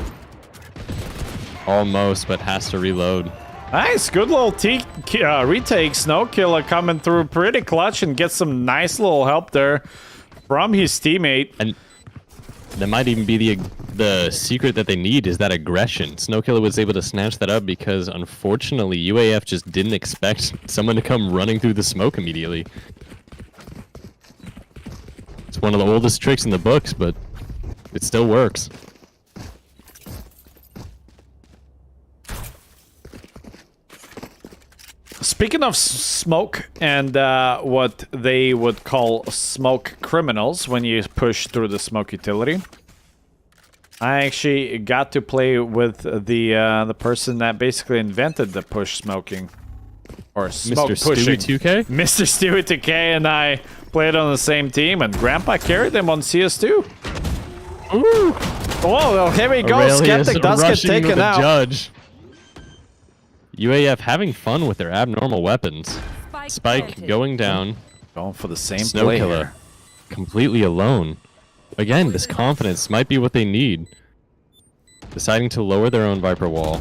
Almost, but has to reload. Nice, good little retake. Snowkiller coming through pretty clutch and gets some nice little help there from his teammate. And that might even be the secret that they need, is that aggression. Snowkiller was able to snatch that up because, unfortunately, UAF just didn't expect someone to come running through the smoke immediately. It's one of the oldest tricks in the books, but it still works. Speaking of smoke and what they would call smoke criminals when you push through the smoke utility, I actually got to play with the person that basically invented the push smoking or smoke Mr. pushing. Stewie 2K? Mr. Stewie 2K and I played on the same team, and Grandpa carried them on CS2. Ooh! Oh, well, here we go. Aurelius Skeptic does get rushing with taken the out. Judge. UAF having fun with their abnormal weapons. Spike going down. Going for the same play Snowkiller here. completely alone. Again, this confidence might be what they need. Deciding to lower their own Viper wall.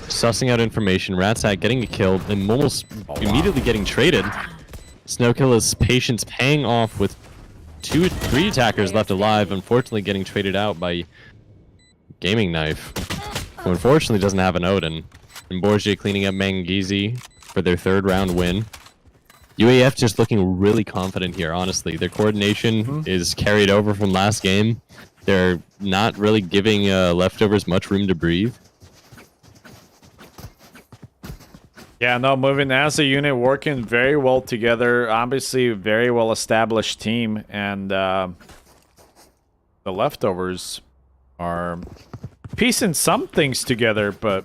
Sussing out information. Ratsat getting a kill and almost immediately getting traded. Snowkiller's patience paying off with 3 attackers left alive. Unfortunately getting traded out by Gaming Knife, who unfortunately doesn't have an Odin. And Borgia cleaning up Mangizi for their 3rd round win. UAF just looking really confident here, honestly. Their coordination is carried over from last game. They're not really giving leftovers much room to breathe. Yeah, no, moving as a unit, working very well together. Obviously, very well established team, and the leftovers are piecing some things together, but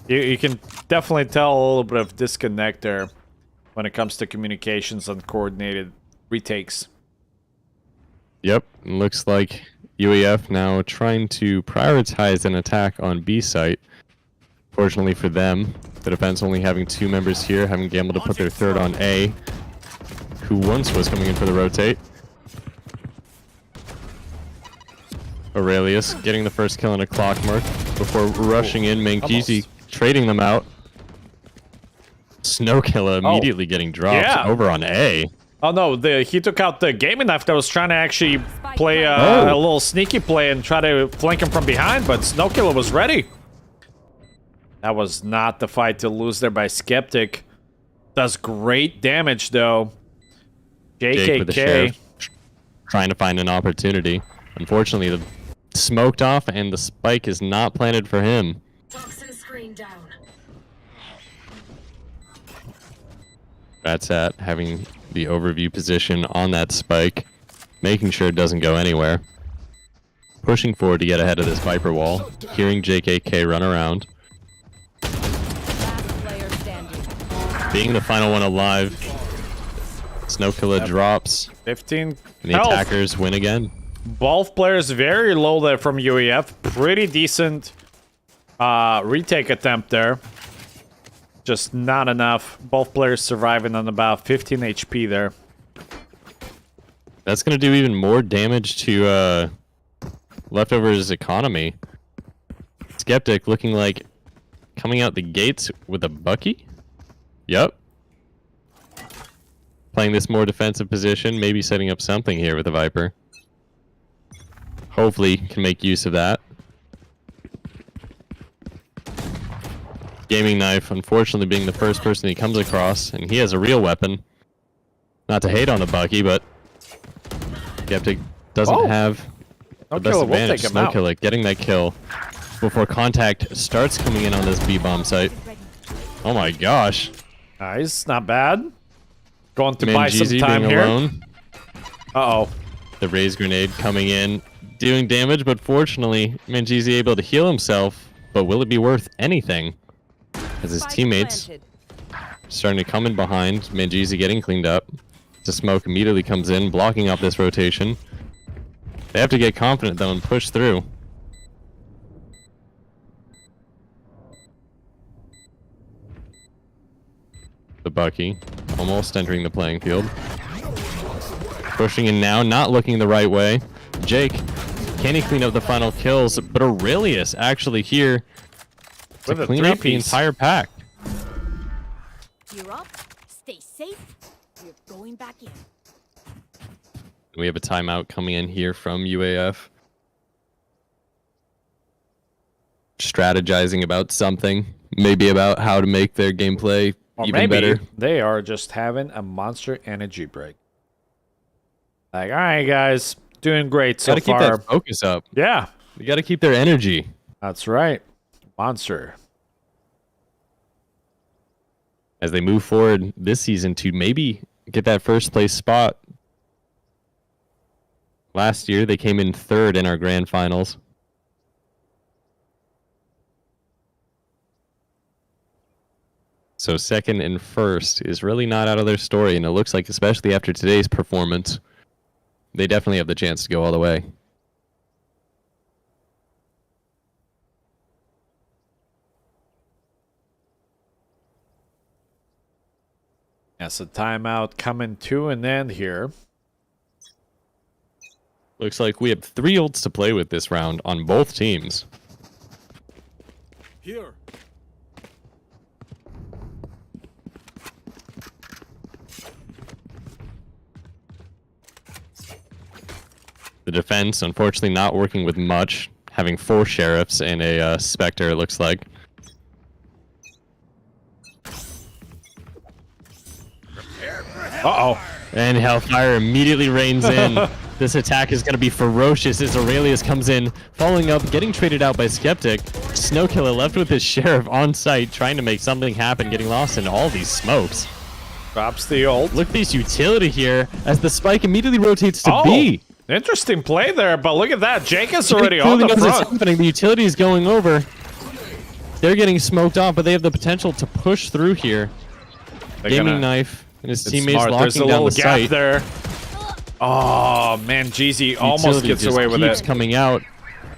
you can definitely tell a little bit of disconnect there when it comes to communications and coordinated retakes. Yep, looks like UAF now trying to prioritize an attack on B site. Fortunately for them, the defense only having 2 members here, having gambled to put their 3rd on A, who once was coming in for the rotate. Aurelius getting the first kill on a Clockmark before rushing in. Mangizi trading them out. Snowkiller immediately getting dropped over on A. Oh no, he took out the Gaming Knife that was trying to actually play a little sneaky play and try to flank him from behind, but Snowkiller was ready. That was not the fight to lose there by Skeptic. Does great damage though. Jake with the JKK. sheriff trying to find an opportunity. Unfortunately, the smoked off, and the spike is not planted for him. Toxin screen down. That's at having the overview position on that spike, making sure it doesn't go anywhere. Pushing forward to get ahead of this Viper wall, hearing JKK run around. Last player standing. Being the final one alive, Snowkilla drops, 15 and the health. attackers win again. Both players very low there from UEF. Pretty decent retake attempt there. Just not enough. Both players surviving on about 15 HP there. That's going to do even more damage to Leftovers' economy. Skeptic looking like coming out the gates with a Bucky? Yep. Playing this more defensive position, maybe setting up something here with the Viper. Hopefully can make use of that. Gaming Knife, unfortunately, being the first person he comes across, and he has a real weapon. Not to hate on the Bucky, but Skeptic doesn't have the best advantage. Snowkilla getting that kill before contact starts coming in on this B-bomb site. Oh my gosh. Nice, not bad. Going to buy some Manjeezy time being here. alone. Uh-oh. The raise grenade coming in, doing damage, but fortunately, Manjeezy able to heal himself. But will it be worth anything? As his Spike teammates planted. starting to come in behind, Manjeezy getting cleaned up. The smoke immediately comes in, blocking up this rotation. They have to get confident though and push through. The Bucky almost entering the playing field. Pushing in now, not looking the right way. Jake, can he clean up the final kills? But Aurelius actually here to With a clean up the three-piece. entire pack. You're up. Stay safe. You're going back in. We have a timeout coming in here from UAF. Strategizing about something. Maybe about how to make their gameplay Or even maybe better. they are just having a monster energy break. Like, all right, guys, doing great so Gotta keep far. that focus up. Yeah, You gotta keep their energy. that's right. Monster. As they move forward this season to maybe get that first place spot. Last year, they came in third in our grand finals. So second and first is really not out of their story, and it looks like, especially after today's performance, they definitely have the chance to go all the way. Yes, a timeout coming to an end here. Looks like we have 3 ults to play with this round on both teams. Here. The defense, unfortunately, not working with much, having 4 sheriffs and a Spectre, it looks like. Uh-oh. And Hellfire immediately rains in. This attack is going to be ferocious as Aurelius comes in, following up, getting traded out by Skeptic. Snowkilla left with his sheriff on site, trying to make something happen, getting lost in all these smokes. Drops the ult. Look at this utility here as the spike immediately rotates to Oh, B. interesting play there, but look at that. Jake is already on Clearly the knows it's front. happening. The utility is going over. They're getting smoked off, but they have the potential to push through here. They're Gaming gonna- Knife and his It's teammates smart. There's a locking down little the gap site. there. Oh, man, Jeezy almost Utility gets just away with keeps it. coming out.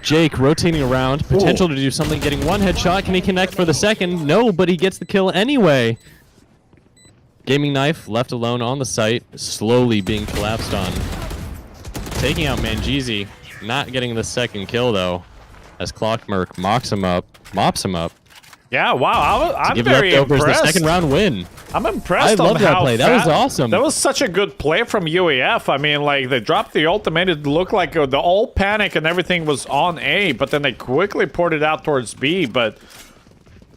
Jake rotating around, potential to do something, getting one headshot. Can he connect for the second? No, but he gets the kill anyway. Gaming Knife left alone on the site, slowly being collapsed on. Taking out Manjeezy, not getting the second kill though, as Clockmerk mops him up. Yeah, wow. I'm Give very Leftovers the impressed. second round win. I'm impressed I on love that how play. That was fast- awesome. That was such a good play from UEF. I mean, like, they dropped the ult, made it look like the ult panic and everything was on A, but then they quickly poured it out towards B, but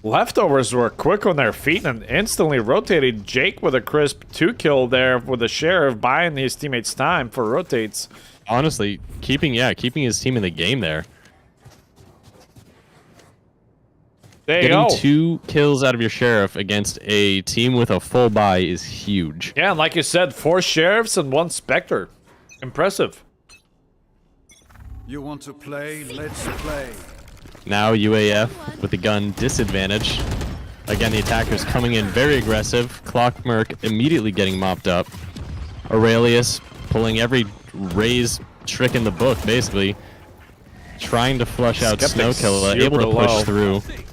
Leftovers were quick on their feet and instantly rotated. Jake with a crisp 2 kill there with the sheriff buying his teammates time for rotates. honestly, keeping his team in the game there. There you Getting go. 2 kills out of your sheriff against a team with a full buy is huge. Yeah, and like you said, 4 sheriffs and 1 specter. Impressive. You want to play? Let's play. Now UAF with the gun disadvantage. Again, the attackers coming in very aggressive. Clockmerk immediately getting mopped up. Aurelius pulling every raise trick in the book, basically. Trying to flush out Skeptic's Snowkiller, able to push super low. through.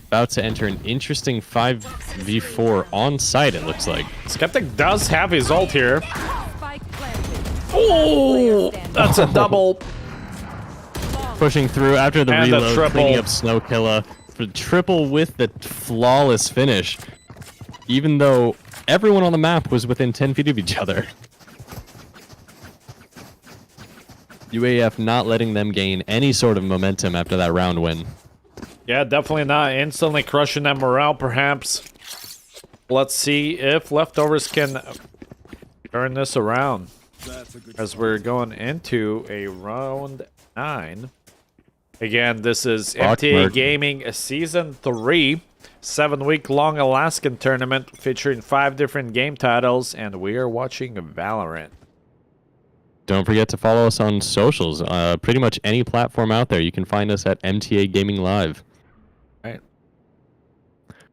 About to enter an interesting 5v4 on site, it looks like. Skeptic does have his ult here. Spike planted. Oh, that's a double. Pushing through after the And the reload, triple. cleaning up Snowkiller. For triple with the flawless finish. Even though everyone on the map was within 10 feet of each other. UAF not letting them gain any sort of momentum after that round win. Yeah, definitely not instantly crushing that morale, perhaps. Let's see if leftovers can turn this around. As we're going into a round 9. Again, this is MTA Gaming Season 3. 7-week-long Alaskan tournament featuring 5 different game titles, and we are watching Valorant. Don't forget to follow us on socials. Pretty much any platform out there. You can find us at MTA Gaming Live. Right.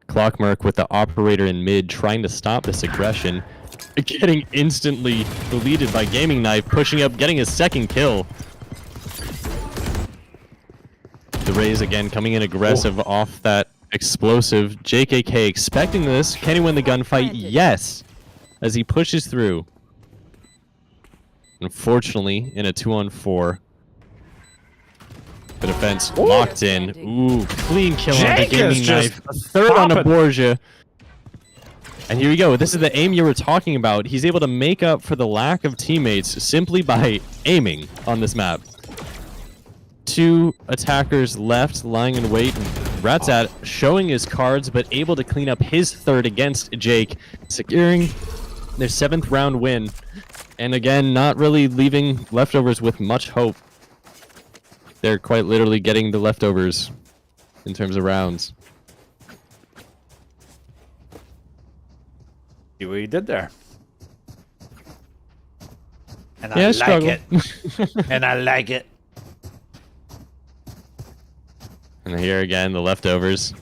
Clockmerk with the operator in mid trying to stop this aggression. Getting instantly deleted by Gaming Knife, pushing up, getting his 2nd kill. The Raze again coming in aggressive off that explosive. JKK expecting this. Can he win the gunfight? Yes. As he pushes through. Unfortunately, in a 2-on-4. The defense locked in. Ooh, clean kill on the Jake is Gaming just Knife. A 3rd on the popping. Borgia. And here we go. This is the aim you were talking about. He's able to make up for the lack of teammates simply by aiming on this map. 2 attackers left, lying in wait. Ratzat showing his cards, but able to clean up his 3rd against Jake, securing their 7th round win. And again, not really leaving leftovers with much hope. They're quite literally getting the leftovers in terms of rounds. See what he did there. And Yeah, I struggle. like it. And I like it. And here again, the leftovers.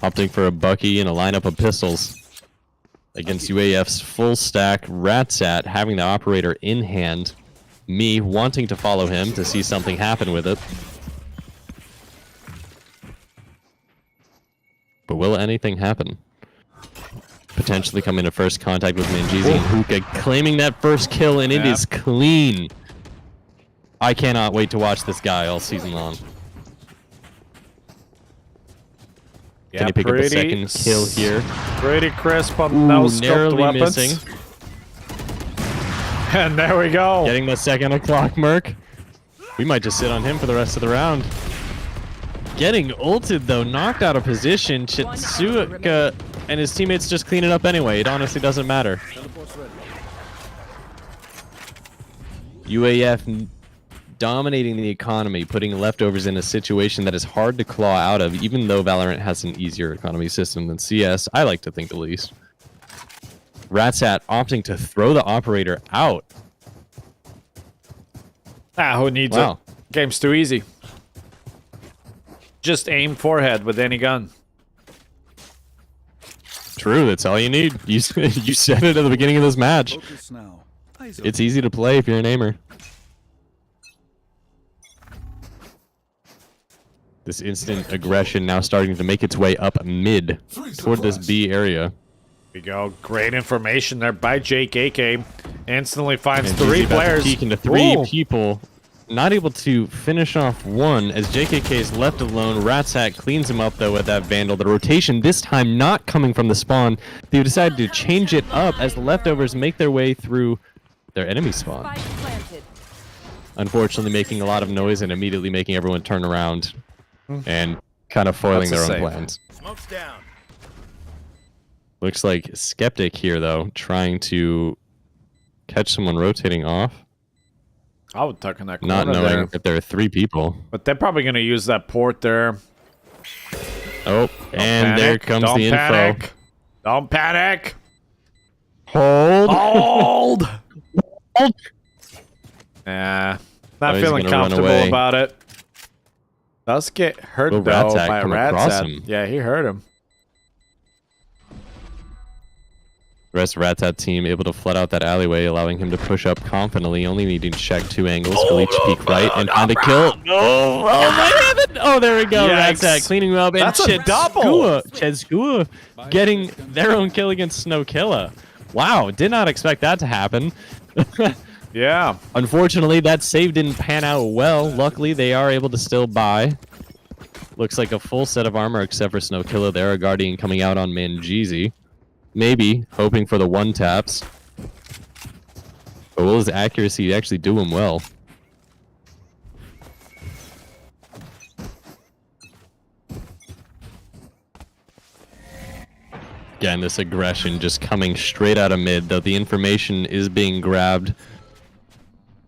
Opting for a Bucky and a lineup of pistols. Against UAF's full stack, Ratsat having the operator in hand. Me wanting to follow him to see something happen with it. But will anything happen? Potentially coming to first contact with Manjeezy and Hookah, claiming that first kill, and it is clean. I cannot wait to watch this guy all season long. Can he pick up a 2nd kill here? Pretty crisp on Ooh, no-scoped narrowly weapons. missing. And there we go. Getting the 2nd of Clockmerk. We might just sit on him for the rest of the round. Getting ulted though, knocked out of position. Chitsuka and his teammates just clean it up anyway. It honestly doesn't matter. UAF dominating the economy, putting leftovers in a situation that is hard to claw out of, even though Valorant has an easier economy system than CS. I like to think at least. Ratsat opting to throw the operator out. Who needs it? Game's too easy. Just aim forehead with any gun. True, that's all you need. You said it at the beginning of this match. Focus now. Eyes It's easy to play if you're an aimer. This instant aggression now starting to make its way up mid toward this B area. Here we go. Great information there by JKK. Instantly finds And 3 Jeezy about to players. peek into 3 Ooh. people. Not able to finish off 1 as JKK is left alone. Ratsat cleans him up though with that Vandal. The rotation this time not coming from the spawn. They've decided to change it up as the leftovers make their way through their enemy spawn. Spike planted. Unfortunately making a lot of noise and immediately making everyone turn around and kind of foiling That's a their own save. plans. Smoke's down. Looks like Skeptic here though, trying to catch someone rotating off. I would tuck in that Not corner knowing there. if there are 3 people. But they're probably going to use that port there. Oh, and there comes Don't the info. panic. Don't panic. Hold. Hold. Hold. Yeah. Not Oh, he's feeling gonna run comfortable away. about it. Does get hurt Will though Ratzak by a come across Ratzak. him? Yeah, he hurt him. The rest of Ratzat team able to flood out that alleyway, allowing him to push up confidently, only needing to check 2 angles for each peek right and find a kill. Oh my heaven! Oh, there we go. Yikes. Ratzak cleaning him up. And That's a double. Chedzgua getting their own kill against Snowkilla. Wow, did not expect that to happen. Yeah. Unfortunately, that save didn't pan out well. Luckily, they are able to still buy. Looks like a full set of armor except for Snowkilla there. A Guardian coming out on Manjeezy. Maybe hoping for the 1-taps. But will his accuracy actually do him well? Again, this aggression just coming straight out of mid, though the information is being grabbed.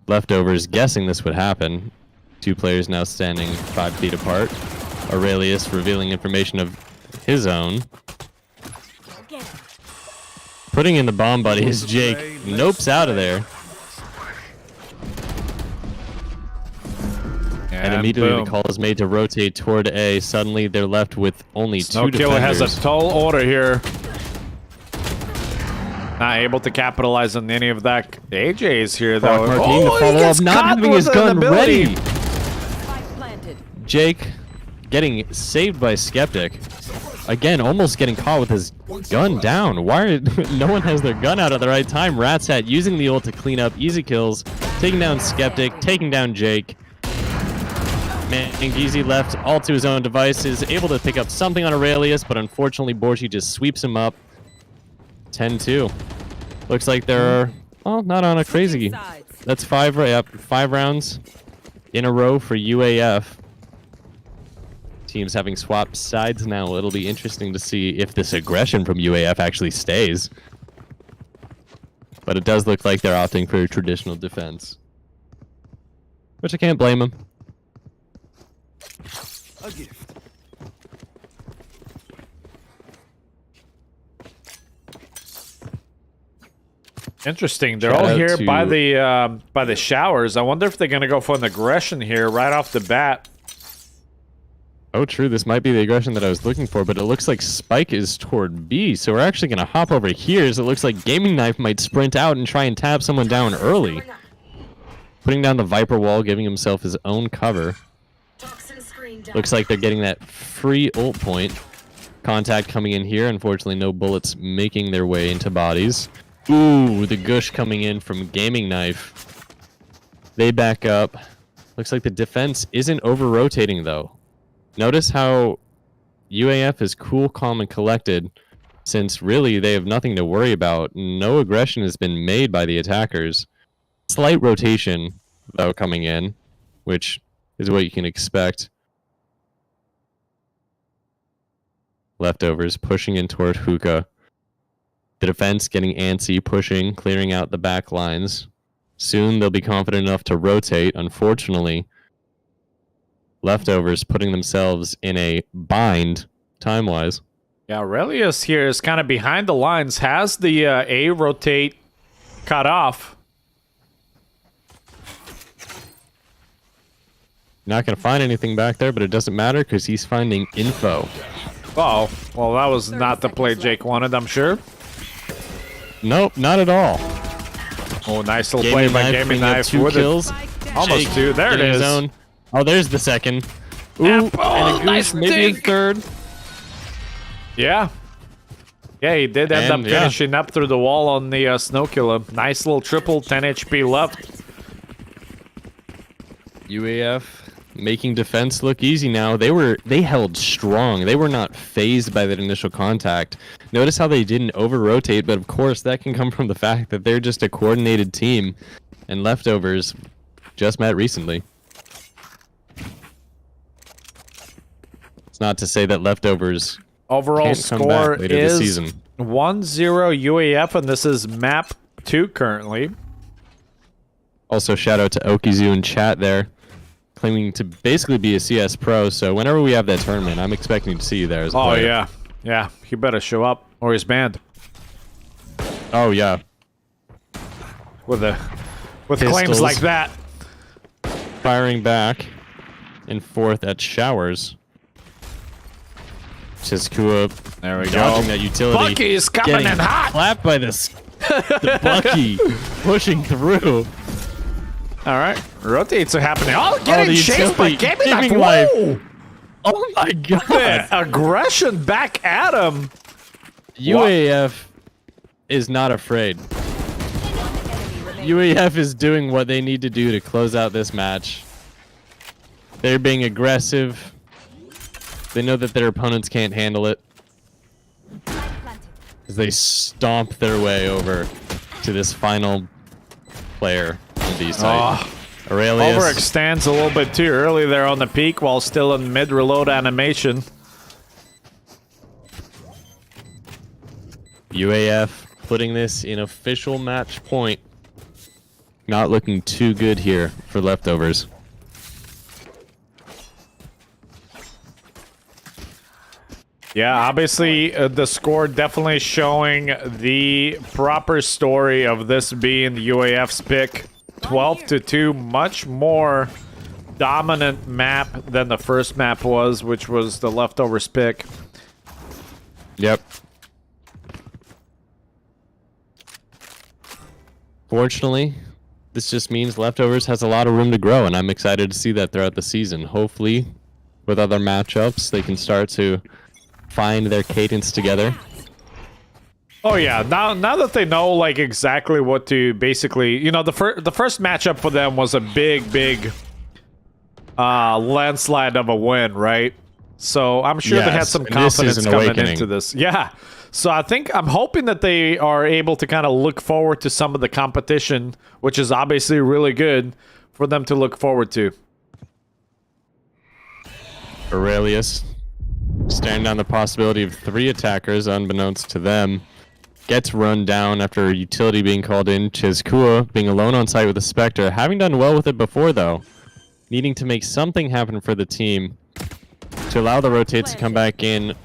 Leftovers guessing this would happen. 2 players now standing 5 feet apart. Aurelius revealing information of his own. Get him. Putting in the bomb buddy is Jake. Nopes out of there. And immediately boom. the call is made to rotate toward A. Suddenly they're left with only 2 Snowkilla has defenders. a tall order here. Not able to capitalize on any of that. AJ is here though. Martin to he follow gets up, not caught having with his an gun ability. ready. Spike planted. Jake getting saved by Skeptic. Again, almost getting caught with his gun down. Why are, no one has their gun out at the right time? Ratzat using the ult to clean up easy kills, taking down Skeptic, taking down Jake. Manjeezy left all to his own devices, able to pick up something on Aurelius, but unfortunately Borchi just sweeps him up. 10-2. Looks like they're, well, not on a crazy. Sides. That's 5 rounds in a row for UAF. Teams having swapped sides now. It'll be interesting to see if this aggression from UAF actually stays. But it does look like they're opting for traditional defense. Which I can't blame them. A gift. Interesting. They're Shout all out here to- by the showers. I wonder if they're gonna go for an aggression here right off the bat. Oh, true. This might be the aggression that I was looking for, but it looks like Spike is toward B, so we're actually going to hop over here, as it looks like Gaming Knife might sprint out and try and tap someone down early. Putting down the Viper wall, giving himself his own cover. Looks like they're getting that free ult point. Contact coming in here. Unfortunately, no bullets making their way into bodies. Ooh, the gush coming in from Gaming Knife. They back up. Looks like the defense isn't over-rotating, though. Notice how UAF is cool, calm, and collected, since really they have nothing to worry about. No aggression has been made by the attackers. Slight rotation, though, coming in, which is what you can expect. Leftovers pushing in toward Hookah. The defense getting antsy, pushing, clearing out the back lines. Soon they'll be confident enough to rotate. Unfortunately, Leftovers putting themselves in a bind time-wise. Yeah, Aurelius here is kind of behind the lines. Has the A rotate cut off. Not going to find anything back there, but it doesn't matter because he's finding info. Oh, well, that was not the play Jake wanted, I'm sure. Nope, not at all. Oh, nice little play by Gaming cleaning up Knife 2 with kills. Spike Almost down. 2. There it Getting his is. own. Oh, there's the second. Ooh, Yep. Oh, and a goose, nice maybe a dig. third. Yeah. Yeah, he did end And, up yeah. finishing up through the wall on the Snowkilla. Nice little triple, 10 HP left. UAF making defense look easy now. They held strong. They were not phased by that initial contact. Notice how they didn't over-rotate, but of course that can come from the fact that they're just a coordinated team, and Leftovers just met recently. It's not to say that Leftovers Overall can't come score back later this is season. 1-0 UAF, and this is map 2 currently. Also, shout out to Okizu in chat there, claiming to basically be a CS pro. So whenever we have that tournament, I'm expecting to see you there as a Oh player. yeah, yeah. He better show up or he's banned. Oh yeah. With claims Pistols. like that. Firing back and forth at Showers. Chizkua There we dodging that utility. Bucky is coming getting in hot. Slapped by this. The Bucky pushing through. All right, rotates are happening. Oh, getting the chased by utility Gaming giving Life. life. Oh my god. Man, aggression back at him. UAF is not afraid. UAF is doing what they need to do to close out this match. They're being aggressive. They know that their opponents can't handle it. As they stomp their way over to this final player on B side. Aurelius. Overextends a little bit too early there on the peak while still in mid-reload animation. UAF putting this in official match point. Not looking too good here for leftovers. Yeah, obviously the score definitely showing the proper story of this being the UAF's pick. 12-2, much more dominant map than the first map was, which was the leftovers pick. Yep. Fortunately, this just means Leftovers has a lot of room to grow, and I'm excited to see that throughout the season. Hopefully, with other matchups, they can start to find their cadence together. Oh yeah, now that they know like exactly what to basically, you know, the first matchup for them was a big landslide of a win, right? So I'm sure they had Yes, some and this is confidence an coming awakening. into this. Yeah. So I'm hoping that they are able to kind of look forward to some of the competition, which is obviously really good for them to look forward to. Aurelius staring down the possibility of 3 attackers, unbeknownst to them. Gets run down after a utility being called in. Chizkua being alone on site with the Spectre, having done well with it before though. Needing to make something happen for the team to allow the rotates to come back in.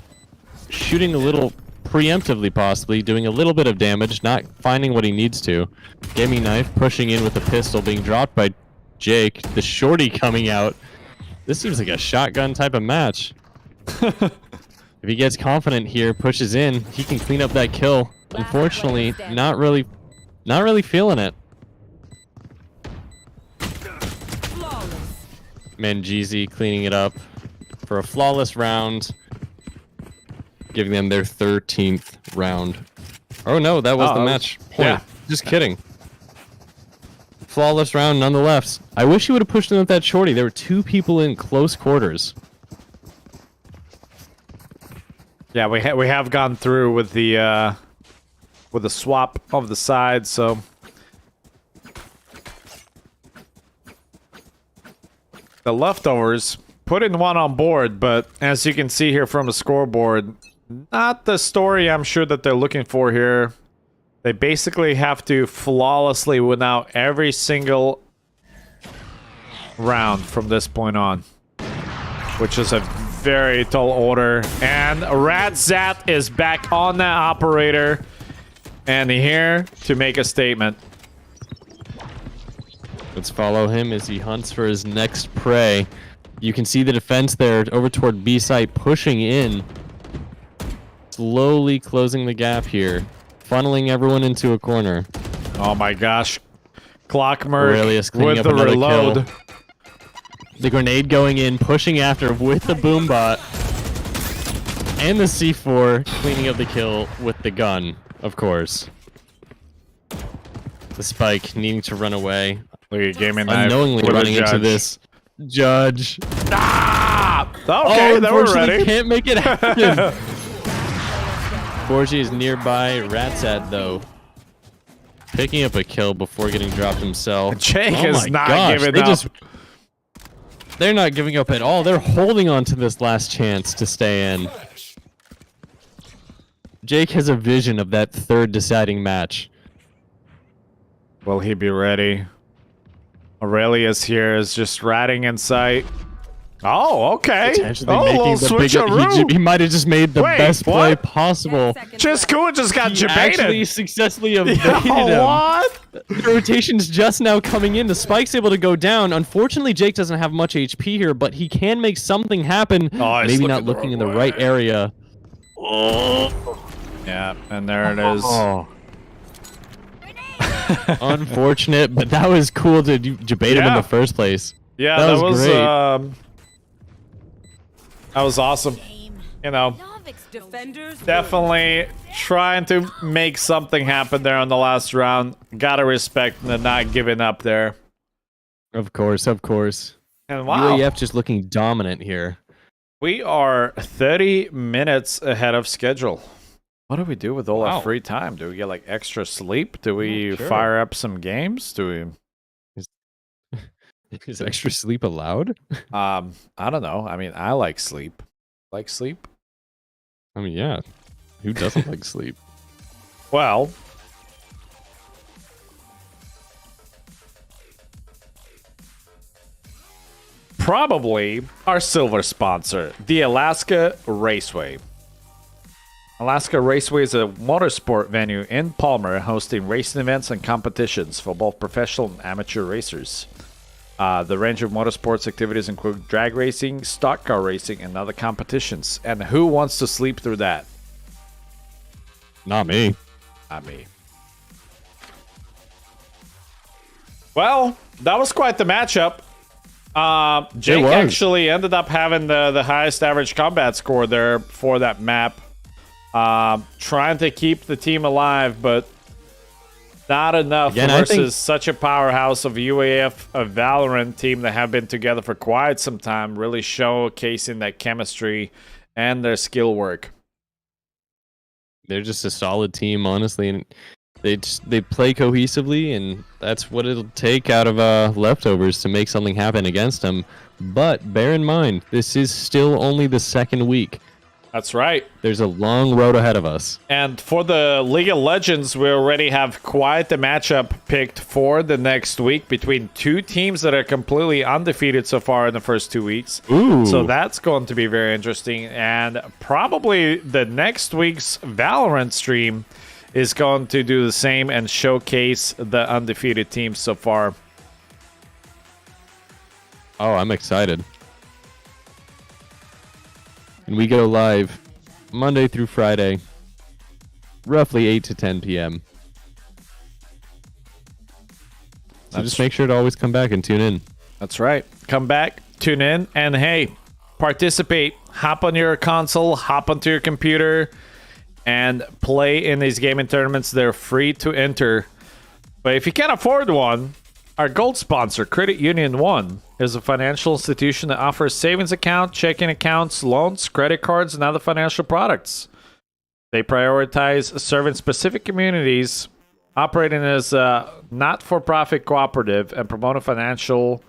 Shooting a little preemptively possibly, doing a little bit of damage, not finding what he needs to. Gaming Knife pushing in with the pistol, being dropped by Jake. The shorty coming out. This seems like a shotgun type of match. If he gets confident here, pushes in, he can clean up that kill. Unfortunately, not really feeling it. Mangizi cleaning it up for a flawless round, giving them their 13th round. Oh no, that was the match point. yeah. Just kidding. Flawless round nonetheless. I wish he would have pushed in with that shorty. There were 2 people in close quarters. Yeah, we have gone through with the swap of the side, so the leftovers putting one on board, but as you can see here from the scoreboard, not the story I'm sure that they're looking for here. They basically have to flawlessly win out every single round from this point on, which is a very tall order. And Radzat is back on that operator and here to make a statement. Let's follow him as he hunts for his next prey. You can see the defense there over toward B site pushing in. Slowly closing the gap here. Funneling everyone into a corner. Oh my gosh. Clockmerk Aurelius cleaning with up the another reload. kill. The grenade going in, pushing after with the boombot. And the C4 cleaning up the kill with the gun, of course. The spike needing to run away. Look at Gaming Knife Unknowingly with a running into judge. this. Judge. Ah! Okay, Oh, they were unfortunately ready. can't make it happen. Borgi is nearby. Ratsat, though, picking up a kill before getting dropped himself. Jake Oh is my not gosh, giving they up. They're not giving up at all. They're holding on to this last chance to stay in. Jake has a vision of that 3rd deciding match. Will he be ready? Aurelius here is just ratting in sight. Oh, okay. Potentially Oh, a making little the switcheroo. he might have just made the Wait, best play what? possible. Just got He actually debated. successfully evaded him. What? The rotation's just now coming in. The spike's able to go down. Unfortunately, Jake doesn't have much HP here, but he can make something happen. Oh, he's Maybe looking not the looking in wrong the right way. area. Yeah, and there it is. Oh. Unfortunate, but that was cool to debate him in Yeah. the first place. Yeah, That that was was great. that was awesome. You know, Defenders. definitely trying to make something happen there on the last round. Gotta respect the not giving up there. Of course, of course. And wow, UAF just looking dominant here. we are 30 minutes ahead of schedule. What do we do with all our Wow. free time? Do we get like extra sleep? Do we Not sure. fire up some games? Do we? Is extra sleep allowed? I don't know. I mean, I like sleep. Like sleep? I mean, yeah. Who doesn't like sleep? Well, probably our silver sponsor, the Alaska Raceway. Alaska Raceway is a motorsport venue in Palmer hosting racing events and competitions for both professional and amateur racers. The range of motorsports activities include drag racing, stock car racing, and other competitions. And who wants to sleep through that? Not me. Not me. Well, that was quite the matchup. Jake was. actually ended up having the highest average combat score there for that map. Trying to keep the team alive, but not enough Again, I versus think- such a powerhouse of UAF, a Valorant team that have been together for quite some time, really showcasing that chemistry and their skill work. They're just a solid team, honestly, and they play cohesively, and that's what it'll take out of leftovers to make something happen against them. But bear in mind, this is still only the second week. That's right. There's a long road ahead of us. And for the League of Legends, we already have quite the matchup picked for the next week between two teams that are completely undefeated so far in the first 2 weeks. Ooh. So that's going to be very interesting. And probably the next week's Valorant stream is going to do the same and showcase the undefeated teams so far. Oh, I'm excited. And we go live Monday through Friday, roughly 8 to 10 p.m. So just make sure to always come back and tune in. That's right. Come back, tune in, and hey, participate. Hop on your console, hop onto your computer, and play in these gaming tournaments. They're free to enter. But if you can't afford one, our gold sponsor, Credit Union One, is a financial institution that offers savings account, checking accounts, loans, credit cards, and other financial products. They prioritize serving specific communities, operating as a not-for-profit cooperative, and promoting financial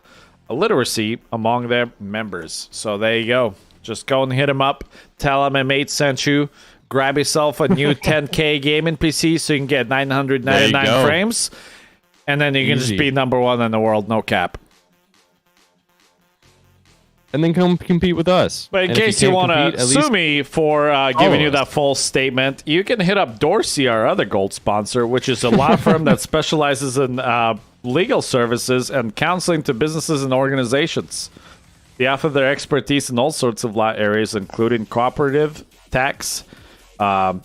literacy among their members. So there you go. Just go and hit them up. Tell them a mate sent you. Grab yourself a new 10K gaming PC so you can get 999 go. frames. And then you can just Easy. be number one in the world, no cap. And then come compete with us. But in And if case you can't want compete, to at sue least me for giving you us. that false statement, you can hit up Dorsey, our other gold sponsor, which is a law firm that specializes in legal services and counseling to businesses and organizations. They offer their expertise in all sorts of law areas, including cooperative, tax,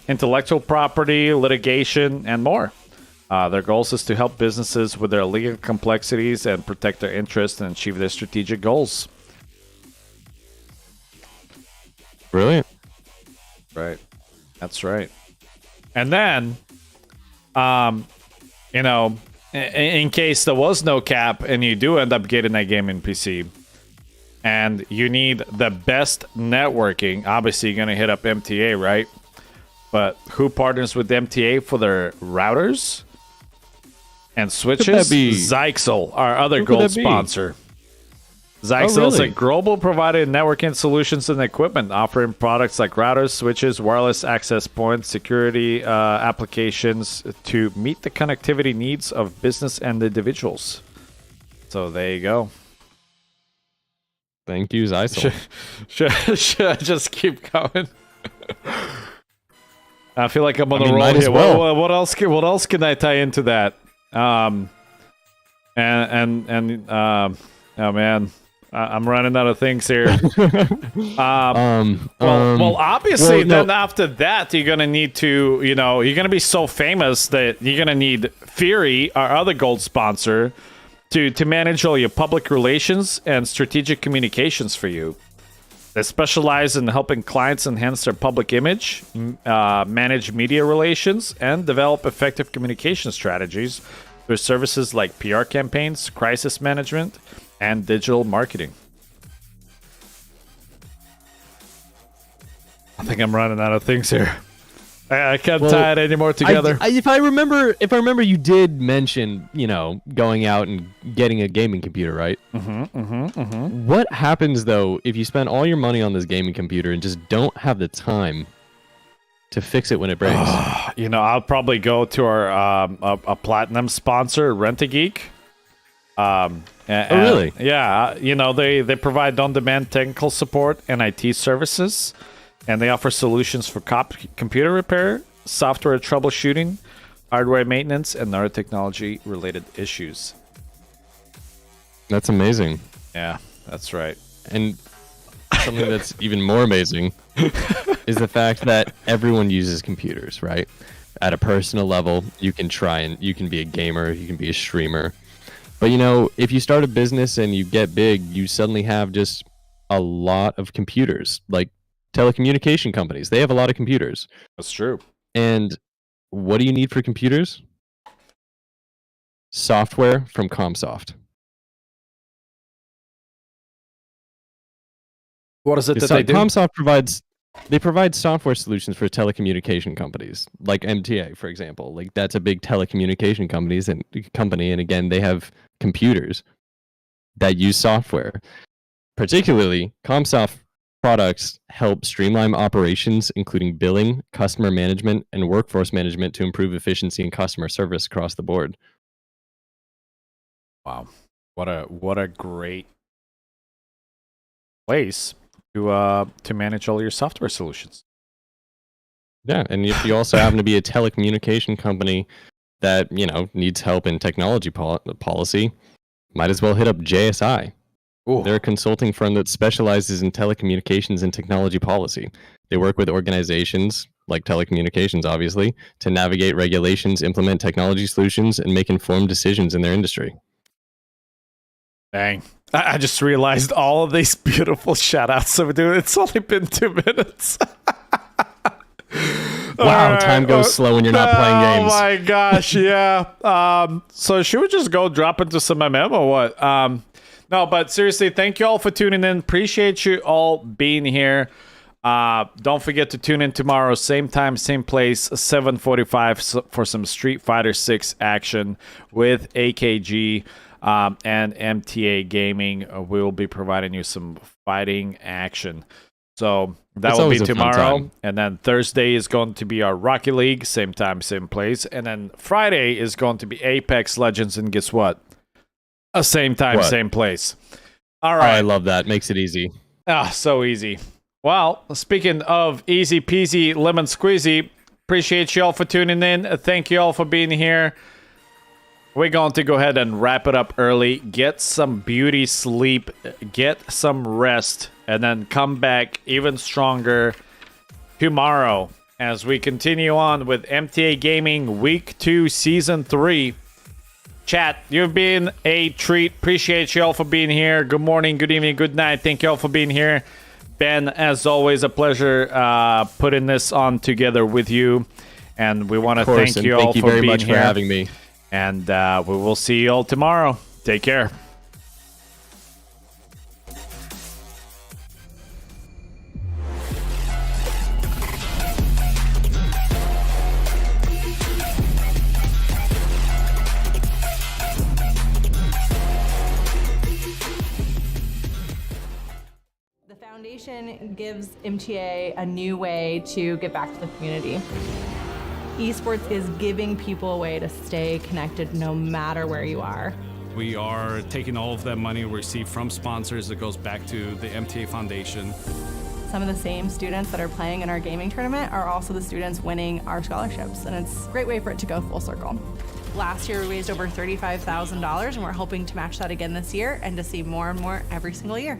intellectual property, litigation, and more. Their goals is to help businesses with their legal complexities and protect their interests and achieve their strategic goals. Brilliant. Right. That's right. And then, in case there was no cap and you do end up getting that gaming PC and you need the best networking, obviously you're going to hit up MTA, right? But who partners with MTA for their routers and switches? that be? Zyxel, our other Who could gold that be? sponsor. Zyxel is a really? global provider of networking solutions and equipment, offering products like routers, switches, wireless access points, security applications to meet the connectivity needs of business and individuals. So there you go. Thank you, Zysel. Should I just keep going? I feel like I'm on a roll might here. as well. What else can I tie into that? Oh man, I'm running out of things here. Well, obviously, then after that, you're gonna need to, you're gonna be so famous that you're gonna need Fury, our other gold sponsor, to manage all your public relations and strategic communications for you. They specialize in helping clients enhance their public image, manage media relations, and develop effective communication strategies through services like PR campaigns, crisis management, and digital marketing. I think I'm running out of things here. I can't tie it anymore together. If I remember, you did mention, going out and getting a gaming computer, right? What happens though if you spend all your money on this gaming computer and just don't have the time to fix it when it breaks? I'll probably go to our a platinum sponsor, Rent-A-Geek. Really? Yeah. They provide on-demand technical support and IT services. And they offer solutions for computer repair, software troubleshooting, hardware maintenance, and other technology-related issues. That's amazing. Yeah, that's right. And something that's even more amazing is the fact that everyone uses computers, right? At a personal level, you can be a gamer, you can be a streamer. But, if you start a business and you get big, you suddenly have just a lot of computers. Like, telecommunication companies, they have a lot of computers. That's true. And what do you need for computers? Software from Comsoft. What is it that they do? Comsoft provides software solutions for telecommunication companies, like MTA, for example. Like, that's a big telecommunication company, and again, they have computers that use software. Particularly, Comsoft products help streamline operations, including billing, customer management, and workforce management to improve efficiency and customer service across the board. Wow. What a great place to manage all your software solutions. Yeah, and if you also happen to be a telecommunication company that, needs help in technology policy, might as well hit up JSI. Ooh. They're a consulting firm that specializes in telecommunications and technology policy. They work with organizations, like telecommunications, obviously, to navigate regulations, implement technology solutions, and make informed decisions in their industry. Dang. I just realized all of these beautiful shout-outs of doing. It's only been 2 minutes. Wow, time goes slow when you're not playing games. Oh my gosh, yeah. So should we just go drop into some MM or what? No, but seriously, thank you all for tuning in. Appreciate you all being here. Don't forget to tune in tomorrow, same time, same place, 7:45 for some Street Fighter 6 action with AKG and MTA Gaming. We will be providing you some fighting action. So that will be tomorrow. And then Thursday is going to be our Rocket League, same time, same place. And then Friday is going to be Apex Legends. And guess what? Same time, same place. All right. Oh, I love that. Makes it easy. So easy. Well, speaking of easy peasy lemon squeezy, appreciate you all for tuning in. Thank you all for being here. We're going to go ahead and wrap it up early. Get some beauty sleep. Get some rest. And then come back even stronger tomorrow as we continue on with MTA Gaming Week 2 Season 3. Chat, you've been a treat. Appreciate you all for being here. Good morning, good evening, good night. Thank you all for being here. Ben, as always, a pleasure putting this on together with you. And we want to thank you all for being here. Thank you very much for having me. And we will see you all tomorrow. Take care. The foundation gives MTA a new way to get back to the community. Esports is giving people a way to stay connected no matter where you are. We are taking all of that money we receive from sponsors that goes back to the MTA Foundation. Some of the same students that are playing in our gaming tournament are also the students winning our scholarships, and it's a great way for it to go full circle. Last year, we raised over $35,000, and we're hoping to match that again this year and to see more and more every single year.